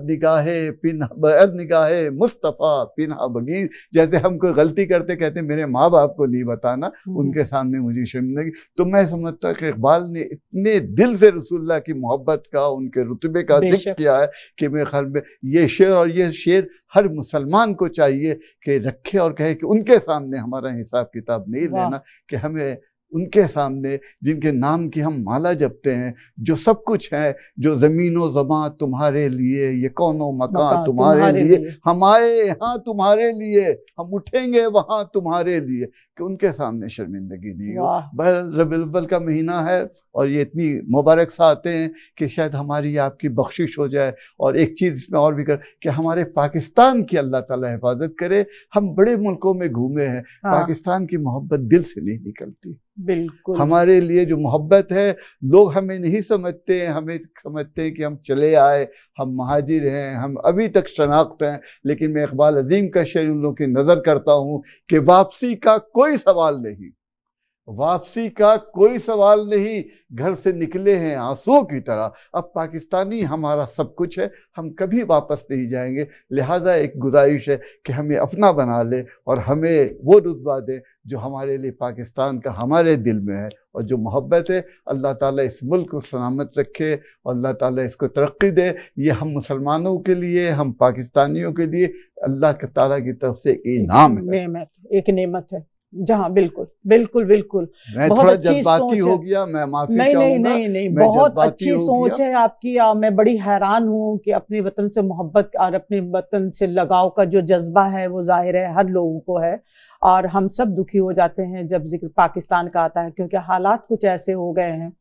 निगाहे मुस्तफ़ा पिना बगीर। जैसे हम कोई गलती करते कहते मेरे माँ बाप को नहीं बताना, उनके सामने मुझे शर्मिंदगी। तो मैं समझता हूँ कि इकबाल ने इतने दिल से रसूलुल्लाह की मोहब्बत का, उनके रुतबे का जिक्र किया है कि मेरे ख्याल में ये शेर, और ये शेर हर मुसलमान को चाहिए कि रखे और कहे कि उनके सामने हमारा हिसाब किताब नहीं लेना, कि हमें उनके सामने जिनके नाम की हम माला जपते हैं, जो सब कुछ है, जो ज़मीनो ज़बां तुम्हारे लिए, ये कौनो मकान तुम्हारे लिए, हम आए यहाँ तुम्हारे लिए, हम उठेंगे वहाँ तुम्हारे लिए, कि उनके सामने शर्मिंदगी नहीं हो। रबीउल अव्वल का महीना है और ये इतनी मुबारक सा आते हैं कि शायद हमारी आपकी बख्शिश हो जाए। और एक चीज़ इसमें और भी कर कि हमारे पाकिस्तान की अल्लाह ताला हिफाजत करे। हम बड़े मुल्कों में घूमे हैं, पाकिस्तान की मोहब्बत दिल से नहीं निकलती। बिल्कुल, हमारे लिए जो मोहब्बत है, लोग हमें नहीं समझते हैं, हमें समझते हैं कि हम चले आए, हम महाजिर हैं, हम अभी तक शनाख्त हैं। लेकिन मैं इकबाल अजीम का शेर उन लोगों की नज़र करता हूँ कि वापसी का कोई सवाल नहीं, वापसी का कोई सवाल नहीं, घर से निकले हैं आंसुओं की तरह। अब पाकिस्तानी हमारा सब कुछ है, हम कभी वापस नहीं जाएंगे। लिहाजा एक गुजारिश है कि हमें अपना बना ले और हमें वो रुतबा दे जो हमारे लिए पाकिस्तान का हमारे दिल में है। और जो मोहब्बत है, अल्लाह ताला इस मुल्क को सलामत रखे और अल्लाह ताला इसको तरक्की दे। ये हम मुसलमानों के लिए, हम पाकिस्तानियों के लिए अल्लाह ताला की तरफ से एक इनाम है, नेमत, एक नेमत है। जहाँ बिल्कुल बिल्कुल बिल्कुल, मैं बहुत थोड़ा अच्छी जज्बाती सोच हो है। गया, मैं माफी नहीं नहीं चाहूंगा। नहीं नहीं, मैं बहुत जज्बाती अच्छी हो सोच गया। है आपकी। मैं बड़ी हैरान हूँ कि अपने वतन से मोहब्बत और अपने वतन से लगाव का जो जज्बा है वो जाहिर है हर लोगों को है। और हम सब दुखी हो जाते हैं जब जिक्र पाकिस्तान का आता है, क्योंकि हालात कुछ ऐसे हो गए हैं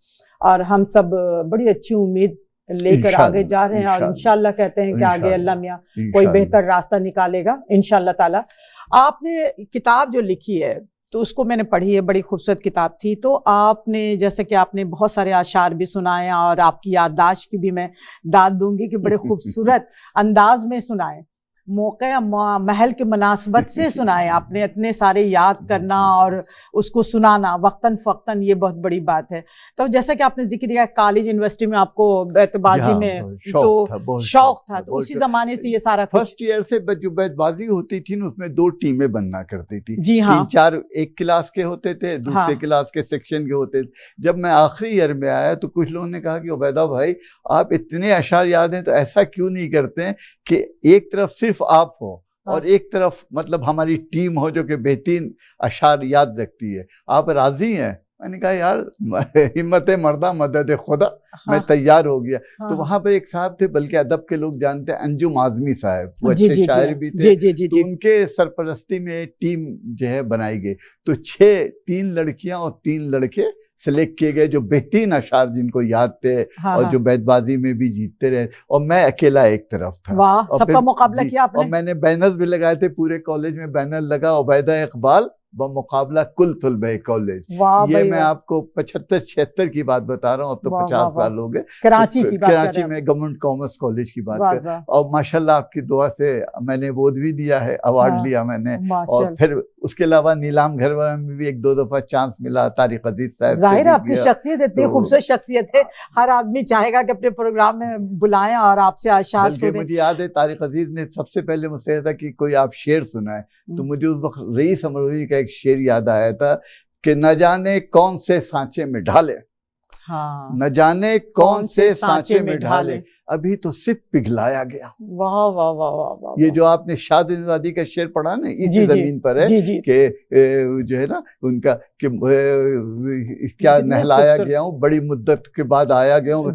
और हम सब बड़ी अच्छी उम्मीद लेकर आगे जा रहे हैं। और इंशाल्लाह कहते हैं कि आगे अल्लाह मियां कोई बेहतर रास्ता निकालेगा इंशाल्लाह ताला। आपने किताब जो लिखी है तो उसको मैंने पढ़ी है, बड़ी खूबसूरत किताब थी। तो आपने, जैसे कि आपने बहुत सारे आशार भी सुनाए और आपकी याददाश्त की भी मैं दाद दूंगी कि बड़े खूबसूरत अंदाज में सुनाए, मौके महल के मुनासबत से सुनाए आपने। इतने सारे याद करना और उसको सुनाना वक्तन फ़क्तन, ये बहुत बड़ी बात है। तो जैसा कि आपने जिक्र किया कॉलेज यूनिवर्सिटी में आपको बैतबाजी में तो शौक था, तो उसी जमाने से ये सारा फर्स्ट ईयर से जो बैतबाजी होती थी ना, उसमें 2 टीमें बनना करती थी। जी हाँ, 3-4 एक क्लास के होते थे, दूसरे क्लास के सेक्शन के होते थे। जब मैं आखिरी ईयर में आया तो कुछ लोगों ने कहा कि उबैदा भाई आप इतने अशार याद हैं, तो ऐसा क्यों नहीं करते हैं कि एक तरफ सिर्फ आप हो और एक तरफ मतलब हमारी टीम हो जो कि बेहतरीन अशार याद रखती है। आप राजी हैं? मैंने कहा यार हिम्मत मर्दा मदद खुदा, मैं तैयार हो गया। तो वहां पर एक साहब थे, बल्कि अदब के लोग जानते हैं, अंजुम आजमी साहब, वो अच्छे शायर भी थे। तो उनके सरपरस्ती में टीम जो है बनाई गई। तो 3 लड़कियां और 3 लड़के सिलेक्ट किए गए जो बेहतरीन अशार जिनको याद थे और जो बैतबाजी में भी जीतते रहे। और मैं अकेला एक तरफ था। वाह, सबका मुकाबला किया आपने। और मैंने बैनर्स भी लगाए थे, पूरे कॉलेज में बैनर लगा, उबैदा इकबाल मुकाबला कुल तुलबे कॉलेज। ये मैं आपको 75-76 की बात बता रहा हूँ, अब तो 50 साल हो गए। कराची की बात, कराची में गवर्नमेंट कॉमर्स कॉलेज की बात कर। और माशाल्लाह आपकी दुआ से मैंने बोध भी दिया है, अवार्ड लिया मैंने। और फिर उसके अलावा नीलाम घर में भी 1-2 दफा चांस मिला, तारिक अजीज साहब। जाहिर है आपकी शख्सियत इतनी खूबसूरत शख्सियत है, हर आदमी चाहेगा कि अपने प्रोग्राम में बुलाएं और आपसे आशार सुने। मुझे याद है तारिक अजीज ने सबसे पहले मुझसे कहा था कि कोई आप शेर सुनाए, तो मुझे उस वक्त रईस अमरोही का एक शेर याद आया था कि न जाने कौन से सांचे में ढाले, न जाने कौन से सांचे में ढाले, अभी तो सिर्फ पिघलाया गया। वाह वाह वाह वाह। ये जो आपने शाद नवादी का शेर पढ़ा ना, इसी जमीन पर है कि जो है ना उनका कि क्या नहलाया गया हूँ, बड़ी मुद्दत के बाद आया गया हूँ।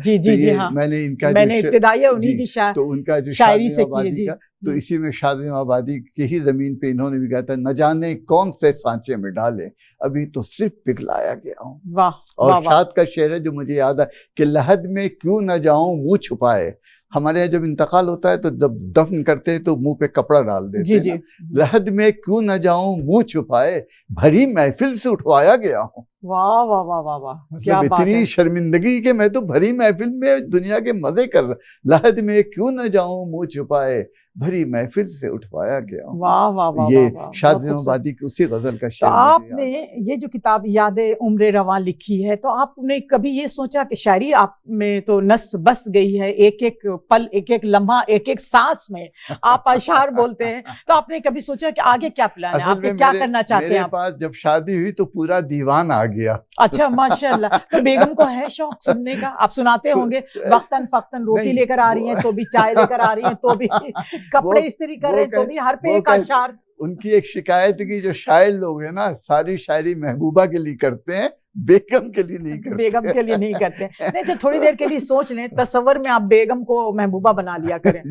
मैंने इनका इब्तिदाइया उन्हीं की तो उनका जो शायरी से की, तो इसी में शादी आबादी की ही जमीन पे इन्होंने भी कहा था, न जाने कौन से सांचे में डाले, अभी तो सिर्फ पिघलाया गया हूँ। वाह। और शाद का शेर है जो मुझे याद है कि लहद में क्यों न जाऊं मुंह छुपाए, हमारे यहाँ जब इंतकाल होता है तो जब दफन करते हैं तो मुंह पे कपड़ा डाल देते जी हैं जी। ना। लहद में क्यों न जाऊं मुंह छुपाए, भरी महफिल से उठवाया गया हूँ। वाह वाह वाह वाह वाह, क्या मतलब बात इतनी है। शर्मिंदगी के मैं तो भरी महफिल में दुनिया के मजे कर रहा, लहद में क्यों न जाऊं मुंह छुपाए, भरी महफिल से उठवाया गया हूँ। वाह वाह वाह ये वाह वाह, शाद बहुत खूबसूरत। आबादी की उसी गजल का तो शेर मुझे आपने याद है। ये जो किताब यादें उम्र रवां लिखी है, तो आपने कभी ये सोचा कि शायरी आप में तो नस बस गई है, एक एक पल, एक एक लम्हा, एक एक सांस में आप अशआर बोलते हैं, तो आपने कभी सोचा कि आगे क्या प्लान है, असल आपके में क्या करना चाहते हैं मेरे आप? पास जब शादी हुई तो पूरा दीवान आ गया। अच्छा, माशाल्लाह। तो बेगम को है शौक सुनने का, आप सुनाते होंगे, वक्तन फक्तन रोटी नहीं, लेकर आ रही हैं तो भी, चाय लेकर आ रही हैं तो भी, कपड़े इस्त्री कर रहे हैं तो भी, हर पे एक अशआर। उनकी एक शिकायत की जो शायर लोग हैं ना, सारी शायरी महबूबा के लिए करते हैं, बेगम के लिए नहीं करते। बेगम के लिए नहीं करते। नहीं तो थोड़ी देर के लिए सोच लें, तसव्वुर में आप बेगम को महबूबा बना लिया करें।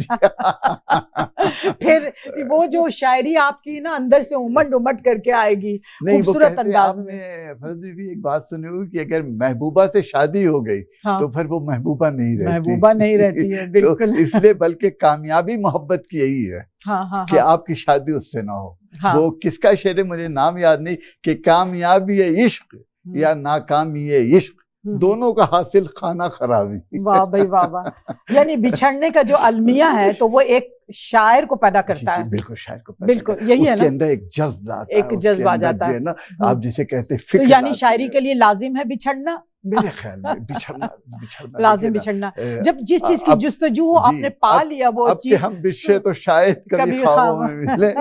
फिर वो जो शायरी आपकी ना अंदर से उमड़ उमड़ करके आएगी खूबसूरत अंदाज में। आपने फर्जी भी एक बात सुनी होगी कि अगर महबूबा से शादी हो गई हाँ, तो फिर वो महबूबा नहीं रहती। महबूबा नहीं रहती है, बिल्कुल। तो इसलिए बल्कि कामयाबी मोहब्बत की यही है हाँ हाँ कि हाँ आपकी शादी उससे ना हो। हाँ। वो किसका शेर है मुझे नाम याद नहीं, कि कामयाबी है इश्क या नाकामी है इश्क, दोनों का हासिल खाना खराबी। वाह भाई वाह वाह। यानी बिछड़ने का जो अलमिया है तो वो एक शायर को पैदा करता है। बिल्कुल शायर को पैदा बिल्कुल यही है ना, उसके अंदर एक जज्ब आता है, एक जज्ब आ जाता है ना, आप जिसे कहते हैं तो फिक्र यानी लाती शायरी है। के लिए लाजिम है बिछड़ना, मेरे ख्याल में बिछड़ना लाजिम देखिए ना, बिछड़ना। जब जिस चीज की अब जुस्तजू हो, जी, आपने पा लिया वो अब के चीज, हम बिछड़े तो शायद कभी ख्वाबों में मिले,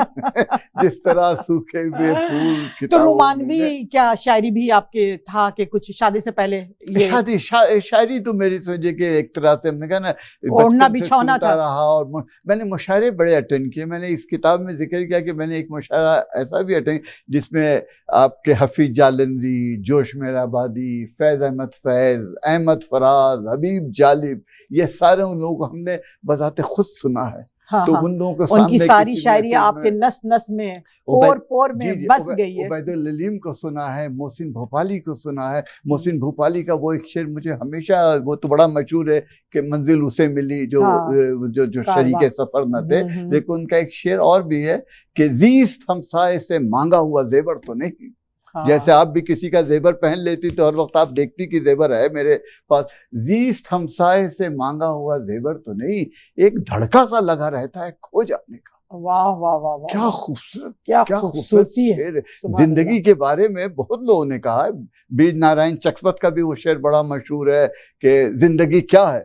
जिस तरह सूखे हुए फूल तो किताबों में रोमानवी मिले। क्या शायरी भी आपके था कि कुछ शादी से पहले ये शायरी तो मेरी समझे कि एक तरह से हमने कहा ना, ओढ़ना बचपन से बिछौना सुनता था। रहा, और मैंने मुशायरे बड़े अटेंड किए। मैंने इस किताब में जिक्र किया कि मैंने एक मुशायरा ऐसा भी अटेंड जिसमें आपके हफीज जालंधरी, जोश मेहराबादी, फैज अहमद फराज, हबीब जालिब, ये सारे उन लोगों को हमने बजाते खुद सुना है। हाँ, तो हाँ, उन लोगों को उनकी सामने सारी किसी शायरी महफिल आपके में नस नस में, पोर पोर में बस गई है। उबैदुल ललीम को सुना है, मोहसिन भोपाली को सुना है। मोहसिन भोपाली का वो एक शेर मुझे हमेशा, वो तो बड़ा मशहूर है कि मंजिल उसे मिली जो हाँ, जो शरीके सफर न थे, लेकिन उनका एक शेर और भी है कि जीस्त हमसाए से मांगा हुआ जेवर तो नहीं। हाँ, जैसे आप भी किसी का जेवर पहन लेती तो हर वक्त आप देखती कि जेवर है मेरे पास, जीस्त हमसाए से मांगा हुआ जेवर तो नहीं, एक धड़का सा लगा रहता है खो जाने का। वाह वाह वाह वाह, क्या खूबसूरत, क्या क्या खूबसूरती है। शेर है। जिंदगी के बारे में बहुत लोगों ने कहा है, बीज नारायण चकवत का भी वो शेर बड़ा मशहूर है कि जिंदगी क्या है,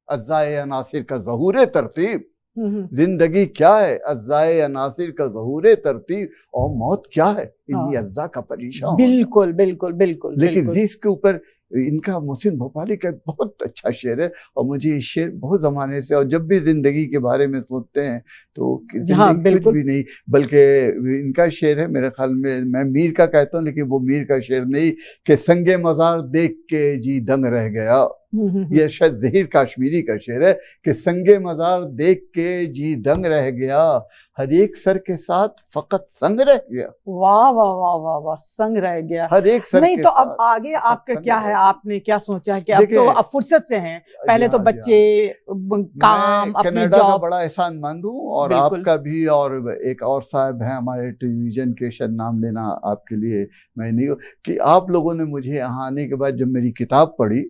अज़्ज़ाए अनासिर का ज़हूर तरतीब। जिंदगी क्या है, अज़्ज़ाए अनासिर का ज़हूर तरतीब, और मौत क्या है, इन्हीं अज़्ज़ा का परेशान। बिल्कुल बिल्कुल बिल्कुल। लेकिन जिसके ऊपर इनका मोहसिन भोपाली का बहुत अच्छा शेर है, और मुझे ये शेर बहुत ज़माने से, और जब भी ज़िंदगी के बारे में सोचते हैं तो जिंदगी कुछ भी नहीं, बल्कि इनका शेर है मेरे ख्याल में, मैं मीर का कहता हूँ लेकिन वो मीर का शेर नहीं, कि संगे मज़ार देख के जी दंग रह गया। ये शायद ज़हीर काश्मीरी का शेर है कि संगे मज़ार देख के जी दंग रह गया, हर एक सर के साथ फकत संग रह गया। वाह वाह वाह वाह वाह, संग रह गया। हर एक सर नहीं के तो साथ अब आगे आपका क्या है, आपने क्या सोचा है कि अब तो अब फुर्सत से हैं, पहले तो बच्चे, काम, अपनी कनाडा का जॉब। बड़ा एहसान मंद हूँ, और आपका भी, और एक और साहब हैं हमारे टेलीविजन के, शायद नाम लेना आपके लिए मैं नहीं हूँ, कि आप लोगों ने मुझे यहाँ आने के बाद जब मेरी किताब पढ़ी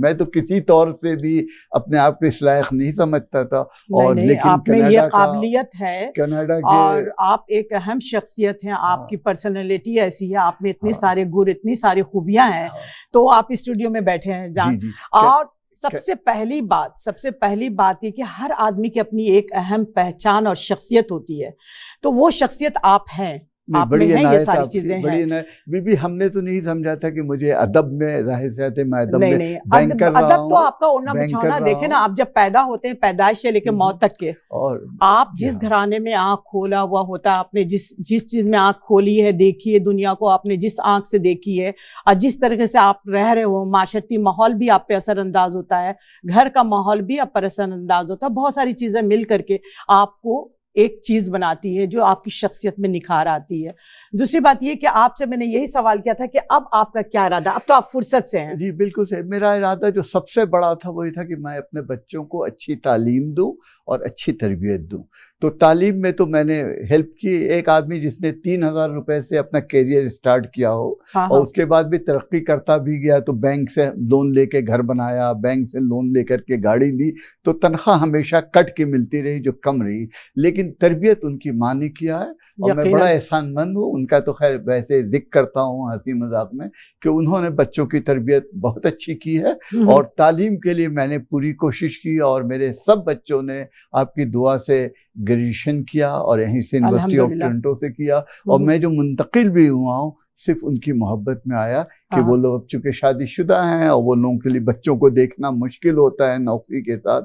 मैं तो किसी तौर पे भी अपने आप को इस लायक नहीं समझता था, और नहीं, लेकिन आप में ये काबिलियत है, कनाडा के, और आप एक अहम शख्सियत हैं, आपकी पर्सनैलिटी ऐसी है, आप में इतने सारे गुण, इतनी सारी खूबियां हैं, तो आप स्टूडियो में बैठे हैं जान। और सबसे पहली बात ये कि हर आदमी की अपनी एक अहम पहचान और शख्सियत होती है, तो वो शख्सियत आप हैं, आप में हैं ये सारी चीजें हैं। बीबी हमने तो नहीं समझा था कि मुझे अदब में, जाहिर से आते मैं अदब में अदब तो आपका ओढ़ना बिछौना देखे ना, आप जब पैदा होते हैं पैदाइश से लेके मौत तक के, और आप जिस घराने में आंख खोला हुआ होता है, आपने जिस चीज में आंख खोली है, देखी है दुनिया को, आपने जिस आंख से देखी है, और जिस तरीके से आप रह रहे हो, माशरती माहौल भी आप पे असरअंदाज होता है, घर का माहौल भी आप पर असरअंदाज होता है, बहुत सारी चीजें मिल करके आपको एक चीज बनाती है जो आपकी शख्सियत में निखार आती है। दूसरी बात ये कि आपसे मैंने यही सवाल किया था कि अब आपका क्या इरादा, अब तो आप फुर्सत से हैं। जी बिल्कुल सही। मेरा इरादा जो सबसे बड़ा था वही था कि मैं अपने बच्चों को अच्छी तालीम दूं और अच्छी तरबियत दूं। तो तालीम में तो मैंने हेल्प की। एक आदमी जिसने 3,000 रुपए से अपना करियर स्टार्ट किया हो और उसके बाद भी तरक्की करता भी गया, तो बैंक से लोन लेके घर बनाया, बैंक से लोन लेकर के गाड़ी ली, तो तनख्वाह हमेशा कट के मिलती रही जो कम रही, लेकिन तरबियत उनकी माँ ने किया है और मैं बड़ा एहसानमंद हूँ उनका। तो खैर वैसे जिक्र करता हूँ हंसी मजाक में कि उन्होंने बच्चों की तरबियत बहुत अच्छी की है और तालीम के लिए मैंने पूरी कोशिश की और मेरे सब बच्चों ने आपकी दुआ से ग्रेजुएशन किया और यहीं से यूनिवर्सिटी ऑफ टोरंटो से किया। और मैं जो मुंतकिल भी हुआ हूँ सिर्फ उनकी मोहब्बत में आया कि वो लोग अब चूंकि शादीशुदा हैं और वो लोगों के लिए बच्चों को देखना मुश्किल होता है नौकरी के साथ।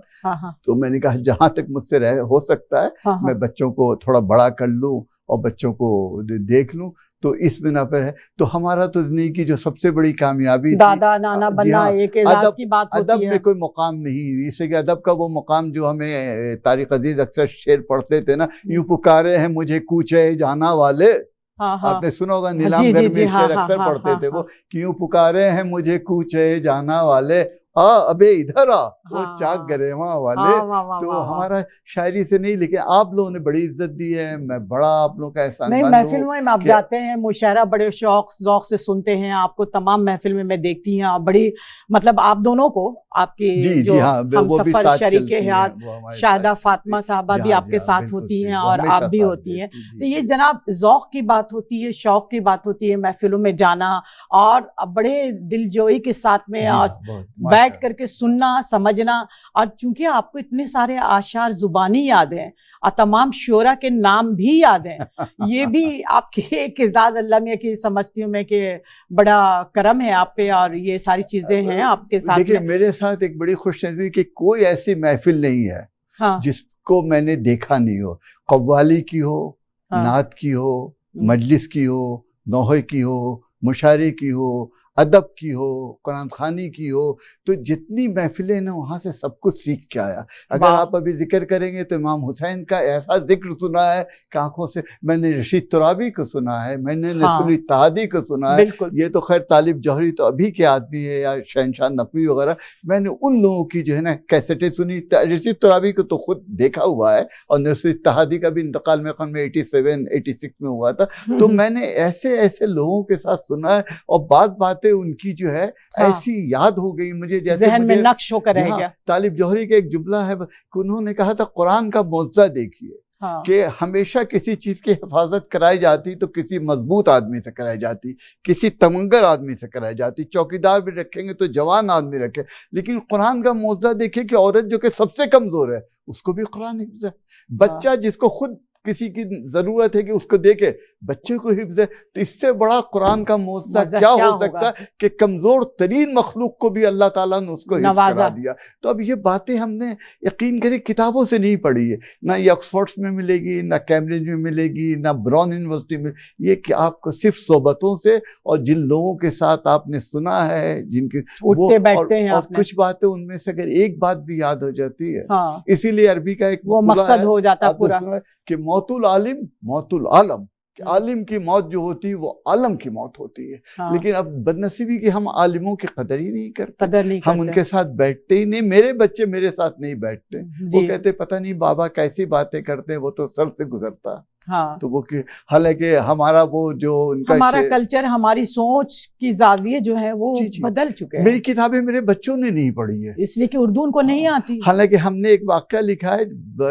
तो मैंने कहा जहां तक मुझसे हो सकता है मैं बच्चों को थोड़ा बड़ा कर लूं और बच्चों को देख लूं। तो इस बिना पर है। तो हमारा तो जिंदगी की जो सबसे बड़ी कामयाबी दादा नाना बनना एक एजाज की बात होती है। अदब में कोई मुकाम नहीं, इससे कि अदब का वो मुकाम जो हमें तारिक अजीज अक्सर शेर पढ़ते थे ना, यूं पुकारे हैं मुझे कूचे जाना वाले। आपने सुना होगा नीलामगर में शेर अक्सर पढ़ते थे वो, क्यों पुकारे हैं मुझे कूचे जाना वाले, अबे इधर आ वो चाक गरेवा वाले। तो हमारा शायरी से नहीं, लेकिन आप लोगों ने बड़ी इज्जत दी है, मैं बड़ा आप लोगों का एहसान नहीं। महफिल में आप जाते हैं, मुशायरा बड़े शौक ज़ौक़ से सुनते हैं, आपको तमाम महफिल में मैं देखती हैं, आप बड़ी मतलब आप दोनों को आपकी जो हम सफर शरीके हयात शाहिदा फातिमा साहबा भी आपके साथ होती हैं और आप भी होती हैं। तो ये जनाब ज़ौक़ की बात होती है, शौक की बात होती है, महफिलों में जाना और बड़े दिलजोई के साथ में और बैठ करके सुनना समझना। और चूंकि आपको इतने सारे आशार जुबानी याद हैं और तमाम शोरा के नाम भी याद हैं, ये भी आपके एक एजाज अल्लाह में की समझती हूँ मैं कि बड़ा करम है आप पे और ये सारी चीजें हैं आपके साथ। देखिए मेरे साथ एक बड़ी खुशनसीबी कि कोई ऐसी महफिल नहीं है जिसको मैंने देखा नहीं हो, कव्वाली की हो, नात की हो, मजलिस की हो, नौहे की हो, मुशायरे की हो, अदब की हो, कुरान खानी की हो, तो जितनी महफिलें ना वहाँ से सब कुछ सीख के आया। अगर आप अभी जिक्र करेंगे तो इमाम हुसैन का ऐसा जिक्र सुना है कि आंखों से, मैंने रशीद तुराबी को सुना है, मैंने नसरुल इत्तेहादी को सुना है, ये तो खैर तालिब जौहरी तो अभी के आदमी है, या शहनशाह नकवी वगैरह, मैंने उन लोगों की जो है ना कैसेटें सुनी। रशीद तुराबी को तो खुद देखा हुआ है और नसरुल इत्तेहादी का भी इंतकाल में 87-86 में हुआ था। तो मैंने ऐसे ऐसे लोगों के साथ सुना है और बातें उनकी जो है ऐसी याद हो गई मुझे, जैसे ज़हन में नक्श होकर रह गया। तालिब जौहरी का एक जुमला है, उन्होंने कहा था कुरान का मौजज़ा देखिए कि हमेशा किसी चीज की हिफाजत कराई जाती तो किसी मजबूत आदमी से कराई जाती, किसी तमंगर आदमी से कराई जाती, चौकीदार भी रखेंगे तो जवान आदमी रखे, लेकिन कुरान का मौजज़ा देखिए कि औरत जो कि सबसे कमजोर है उसको भी कुरान हिफ्ज़ है। बच्चा जिसको खुद किसी की जरूरत है कि उसको देखे, बच्चे को हिफ्ज़ है, तो इससे बड़ा कुरान का मौजज़ा क्या हो सकता है कि कमजोर तरीन मखलूक को भी अल्लाह ताला ने उसको हिफ्ज़ करा दिया। तो अब ये बातें हमने यकीन करें किताबों से नहीं पढ़ी है, ना ये ऑक्सफोर्ड में मिलेगी, ना कैम्ब्रिज में मिलेगी, ना ब्राउन यूनिवर्सिटी में, ये कि आपको सिर्फ सोबतों से और जिन लोगों के साथ आपने सुना है, जिनके उठते बैठते हैं और कुछ बातें उनमें से अगर एक बात भी याद हो जाती है, इसीलिए अरबी का एक वो मकसद हो जाता है पूरा कि मौतुल आलिम मौतुल आलम, कि आलिम की मौत जो होती है वो आलम की मौत होती है। लेकिन अब बदनसीबी की हम आलिमों की कदर ही नहीं करते, हम उनके साथ बैठते ही नहीं। मेरे बच्चे मेरे साथ नहीं बैठते, वो कहते पता नहीं बाबा कैसी बातें करते हैं, वो तो सर से गुजरता। तो वो हालांकि हमारा वो जो उनका हमारा कल्चर, हमारी सोच की जाविये जो है वो बदल चुके हैं। मेरी किताबें मेरे बच्चों ने नहीं पढ़ी है, इसलिए कि उर्दू उनको नहीं आती। हालांकि हमने एक वाक़या लिखा है,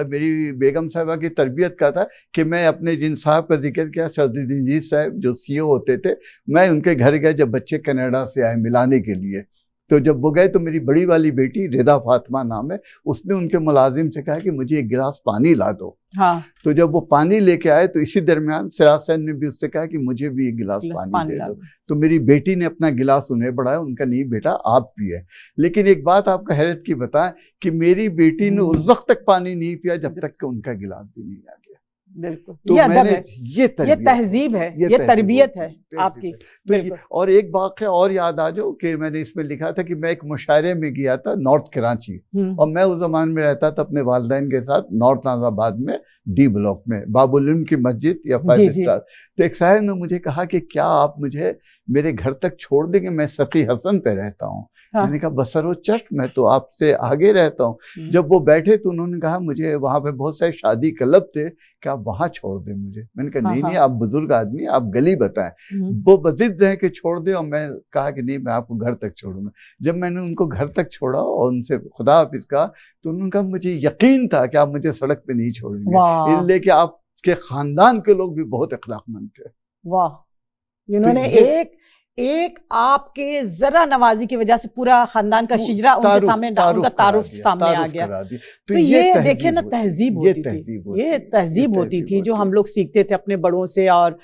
मेरी बेगम साहिबा की तरबियत का था कि मैं अपने जिन साहब का जिक्र किया, सदरुद्दीन जी साहब जो CEO होते थे, मैं उनके घर गया जब बच्चे कनाडा से आए मिलाने के लिए। तो जब वो गए तो मेरी बड़ी वाली बेटी रिदा फातिमा नाम है, उसने उनके मुलाजिम से कहा कि मुझे एक गिलास पानी ला दो। तो जब वो पानी लेके आए तो इसी दरमियान सिराज सैन ने भी उससे कहा कि मुझे भी एक गिलास पानी दे दो। तो मेरी बेटी ने अपना गिलास उन्हें बढ़ाया, उनका नहीं बेटा आप पिए। लेकिन एक बात आपको हैरत की बताएं कि मेरी बेटी ने उस वक्त तक पानी नहीं पिया जब तक कि उनका गिलास भी नहीं आ गया। बिल्कुल, तो ये अदब मैंने है, ये तहजीब है, ये तरबियत है आपकी। तो और एक वाक़या और याद आ जाओ कि मैंने इसमें लिखा था कि मैं एक मुशायरे में गया था नॉर्थ कराची, और मैं उस ज़माने में रहता था अपने वालिदैन के साथ नॉर्थ नाज़ाबाद में डी ब्लॉक में, बाबुल उलूम की मस्जिद या 5 स्टार। तो एक साहब ने मुझे कहा कि क्या आप मुझे मेरे घर तक छोड़ देंगे, मैं सखी हसन पे रहता हूँ। हाँ। मैंने कहा बसरो चश्ट, मैं तो आपसे आगे रहता हूँ। जब वो बैठे तो उन्होंने कहा मुझे वहाँ पे बहुत सारे शादी क्लब थे, कि आप वहाँ छोड़ दें मुझे। मैंने कहा नहीं नहीं, आप बुजुर्ग आदमी, आप गली बताएं। वो बजिद रहे कि छोड़ दे, और मैं कहा कि नहीं मैं आपको घर तक छोड़ूंगा। जब मैंने उनको घर तक छोड़ा और उनसे खुदा हाफिज कहा, तो उन्होंने कहा मुझे यकीन था कि आप मुझे सड़क पे नहीं छोड़ेंगे, इसलिए कि आपके खानदान के लोग भी बहुत अखलाकमंद थे। वाह, इन्होंने एक आपके जरा नवाजी की वजह से पूरा खानदान का शिजरा उनके सामने, उनका तारुफ सामने आ गया। तो ये देखिए ना, तहजीब होती थी, ये तहजीब होती थी जो हम लोग सीखते थे अपने बड़ों से, और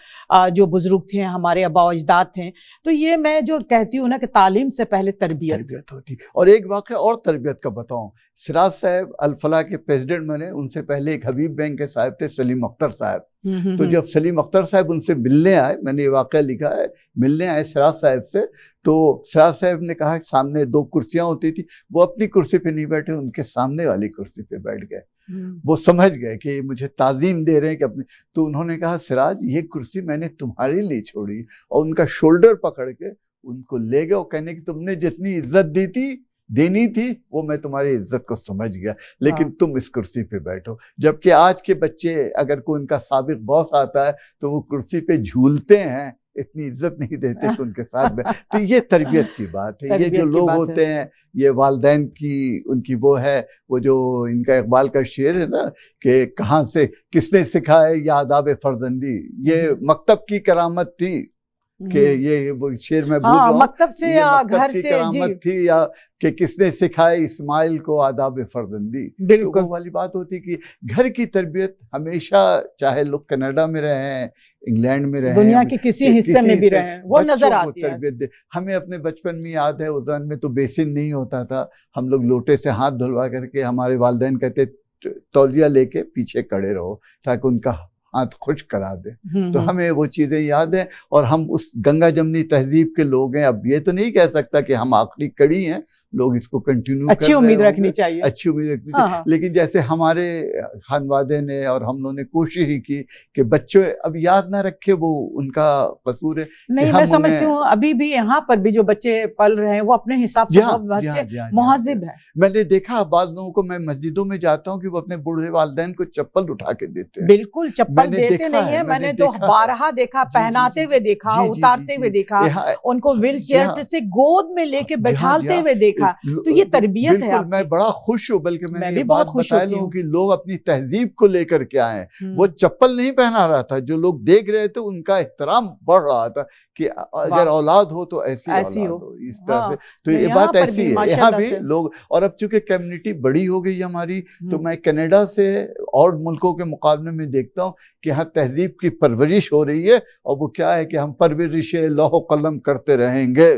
जो बुजुर्ग थे हमारे आबा अजदाद थे। तो ये मैं जो कहती हूँ ना कि तालीम से पहले तरबियत होती। और एक वाक़या और तरबियत का बताऊं, सिराज साहब अल-फलाह के प्रेसिडेंट बने, उनसे पहले एक हबीब बैंक के साहब थे सलीम अख्तर साहब। तो जब सलीम अख्तर साहब उनसे मिलने आए, मैंने ये वाक़या लिखा है, मिलने आए सिराज साहब से, तो सिराज साहब ने कहा कि सामने 2 कुर्सियां होती थी, वो अपनी कुर्सी पे नहीं बैठे, उनके सामने वाली कुर्सी पे बैठ गए। वो समझ गए कि मुझे ताज़ीम दे रहे हैं कि अपने। तो उन्होंने कहा सिराज ये कुर्सी मैंने तुम्हारे लिए छोड़ी, और उनका शोल्डर पकड़ के उनको ले गए और कहने की तुमने जितनी इज्जत देनी थी वो मैं तुम्हारी इज्जत को समझ गया, लेकिन तुम इस कुर्सी पे बैठो। जबकि आज के बच्चे अगर कोई उनका साबिक बॉस आता है तो वो कुर्सी पे झूलते हैं, इतनी इज्जत नहीं देते कि उनके साथ में। तो ये तरबियत की बात है। ये जो लोग होते हैं, ये वालिदैन की उनकी वो है, वो जो इनका इकबाल का शेर है ना कि कहाँ से किसने सिखाया ये आदाब फर्जंदी, ये मकतब की करामत थी कि ये वो शेर में भूल रहा हूं, मकतब से या घर से करामत थी, या कि किसने सिखाए इस्माइल को आदाब फर्जंदी। तो वो वाली बात होती कि घर की तरबियत हमेशा, चाहे लोग कनाडा में रहे हैं, इंग्लैंड में रहे, दुनिया के किसी हिस्से में भी रहे, वो नजर आती है। तरबियत दे। हमें अपने बचपन में याद है, उस में तो बेसिन नहीं होता था, हम लोग लोटे से हाथ धुलवा करके, हमारे वालिदैन कहते तौलिया लेके पीछे खड़े रहो ताकि उनका हाथ खुश्क करा दे। तो हमें वो चीजें याद है, और हम उस गंगा जमनी तहजीब के लोग हैं। अब ये तो नहीं कह सकता कि हम आखिरी कड़ी हैं, लोग इसको कंटिन्यू अच्छी उम्मीद रखनी चाहिए, अच्छी उम्मीद रखनी चाहिए। लेकिन जैसे हमारे खानवादे ने और हम लोगों ने कोशिश ही की कि बच्चे अब याद ना रखे, वो उनका कसूर है। नहीं, मैं समझती हूँ अभी भी यहाँ पर भी जो बच्चे पल रहे हैं वो अपने हिसाब से बच्चे मुहज़्ज़िब हैं। मैंने देखा बाद लोगों को, मैं मस्जिदों में जाता हूँ कि वो अपने बूढ़े वालिदैन को चप्पल उठा के देते हैं। बिल्कुल, चप्पल देते नहीं है, मैंने तो बारहा देखा, पहनाते हुए देखा, उतारते हुए देखा, उनको व्हील चेयर से गोद में लेके बैठाते हुए देखा। तो ये तरबियत है। मैं बड़ा खुश हूँ, बल्कि मैंने ये बात बता लूं कि लोग अपनी तहजीब को लेकर के आए। वो चप्पल नहीं पहना रहा था, जो लोग देख रहे थे उनका एहतराम बढ़ रहा था कि अगर औलाद हो तो ऐसी औलाद हो, इस तरह से। तो ये बात ऐसी है, यहाँ भी लोग। और अब चूंकि कम्युनिटी बड़ी हो गई हमारी, तो मैं कनाडा से और मुल्कों के मुकाबले में देखता हूँ कि यहाँ तहजीब की परवरिश हो रही है। और वो क्या है कि हम परवरिश लौह कलम करते रहेंगे,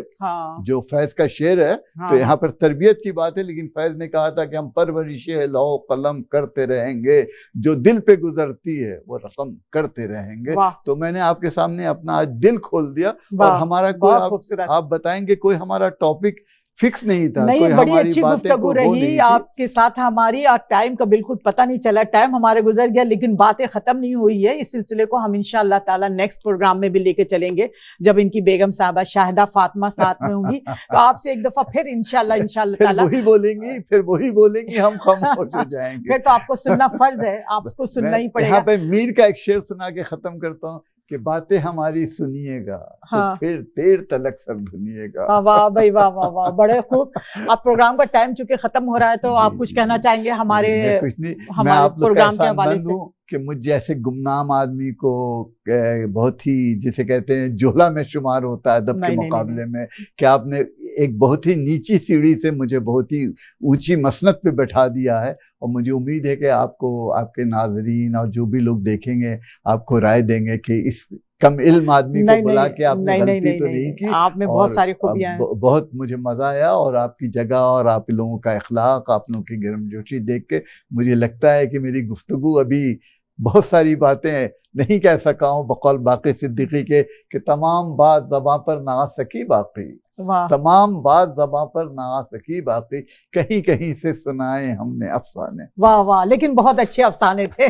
जो फैज का शेर है। तो यहाँ पर तरबियत की बात है, लेकिन फैज ने कहा था कि हम परवरिश लौह कलम करते रहेंगे, जो दिल पे गुजरती है वो रकम करते रहेंगे। तो मैंने आपके सामने अपना आज दिल खोल दिया। और हमारा कोई आप बताएंगे, कोई हमारा टॉपिक फिक्स नहीं था। नहीं, बड़ी अच्छी गुफ्तगू रही आपके साथ हमारी, और टाइम का बिल्कुल पता नहीं चला, टाइम हमारे गुजर गया, लेकिन बातें खत्म नहीं हुई है। इस सिलसिले को हम इंशाअल्लाह ताला नेक्स्ट प्रोग्राम में भी लेके चलेंगे, जब इनकी बेगम साहबा शाहिदा फातिमा साथ में होंगी। तो आपसे एक दफा फिर इंशाअल्लाह ताला वही बोलेंगी, फिर वही बोलेंगी, हम खामोश हो जाएंगे। फिर तो आपको सुनना फर्ज है, आपको सुनना ही पड़ेगा। यहाँ पे मीर का एक शेर सुना के खत्म करता हूँ कि बातें हमारी सुनिएगा, तो फिर देर तलक सर धुनिएगा। वाह भाई वाह वाह वाह, बड़े खूब। अब प्रोग्राम का टाइम चूंकि खत्म हो रहा है, तो आप कुछ कहना चाहेंगे हमारे प्रोग्राम के हवाले से? कि मुझ जैसे गुमनाम आदमी को बहुत ही, जिसे कहते हैं जोला में शुमार होता है अदब के मुकाबले में, कि आपने एक बहुत ही नीची सीढ़ी से मुझे बहुत ही ऊंची मसनद पे बैठा दिया है। और मुझे उम्मीद है कि आपको, आपके नाजरीन और जो भी लोग देखेंगे, आपको राय देंगे कि इस कम इल्म आदमी को बुला के आपने गलती तो नहीं की। आप में बहुत सारी खूबियां हैं। बहुत मुझे मजा आया, और आपकी जगह और आप लोगों का इखलाक, आप लोगों की गर्मजोशी देख के मुझे लगता है कि मेरी गुफ्तगू अभी बहुत सारी बातें नहीं कह सका हूँ बकौल बाकी सिद्दीकी के कि तमाम बात ज़बां पर ना आ सकी बाकी, तमाम बात ज़बां पर ना आ सकी बाकी, कहीं कहीं से सुनाए हमने अफसाने। वाह वाह, लेकिन बहुत अच्छे अफसाने थे।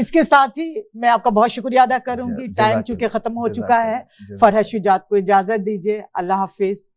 इसके साथ ही मैं आपका बहुत शुक्रिया अदा करूंगी, टाइम चूंकि खत्म हो चुका है। फरहत शुजात को इजाजत दीजिए, अल्लाह हाफिज।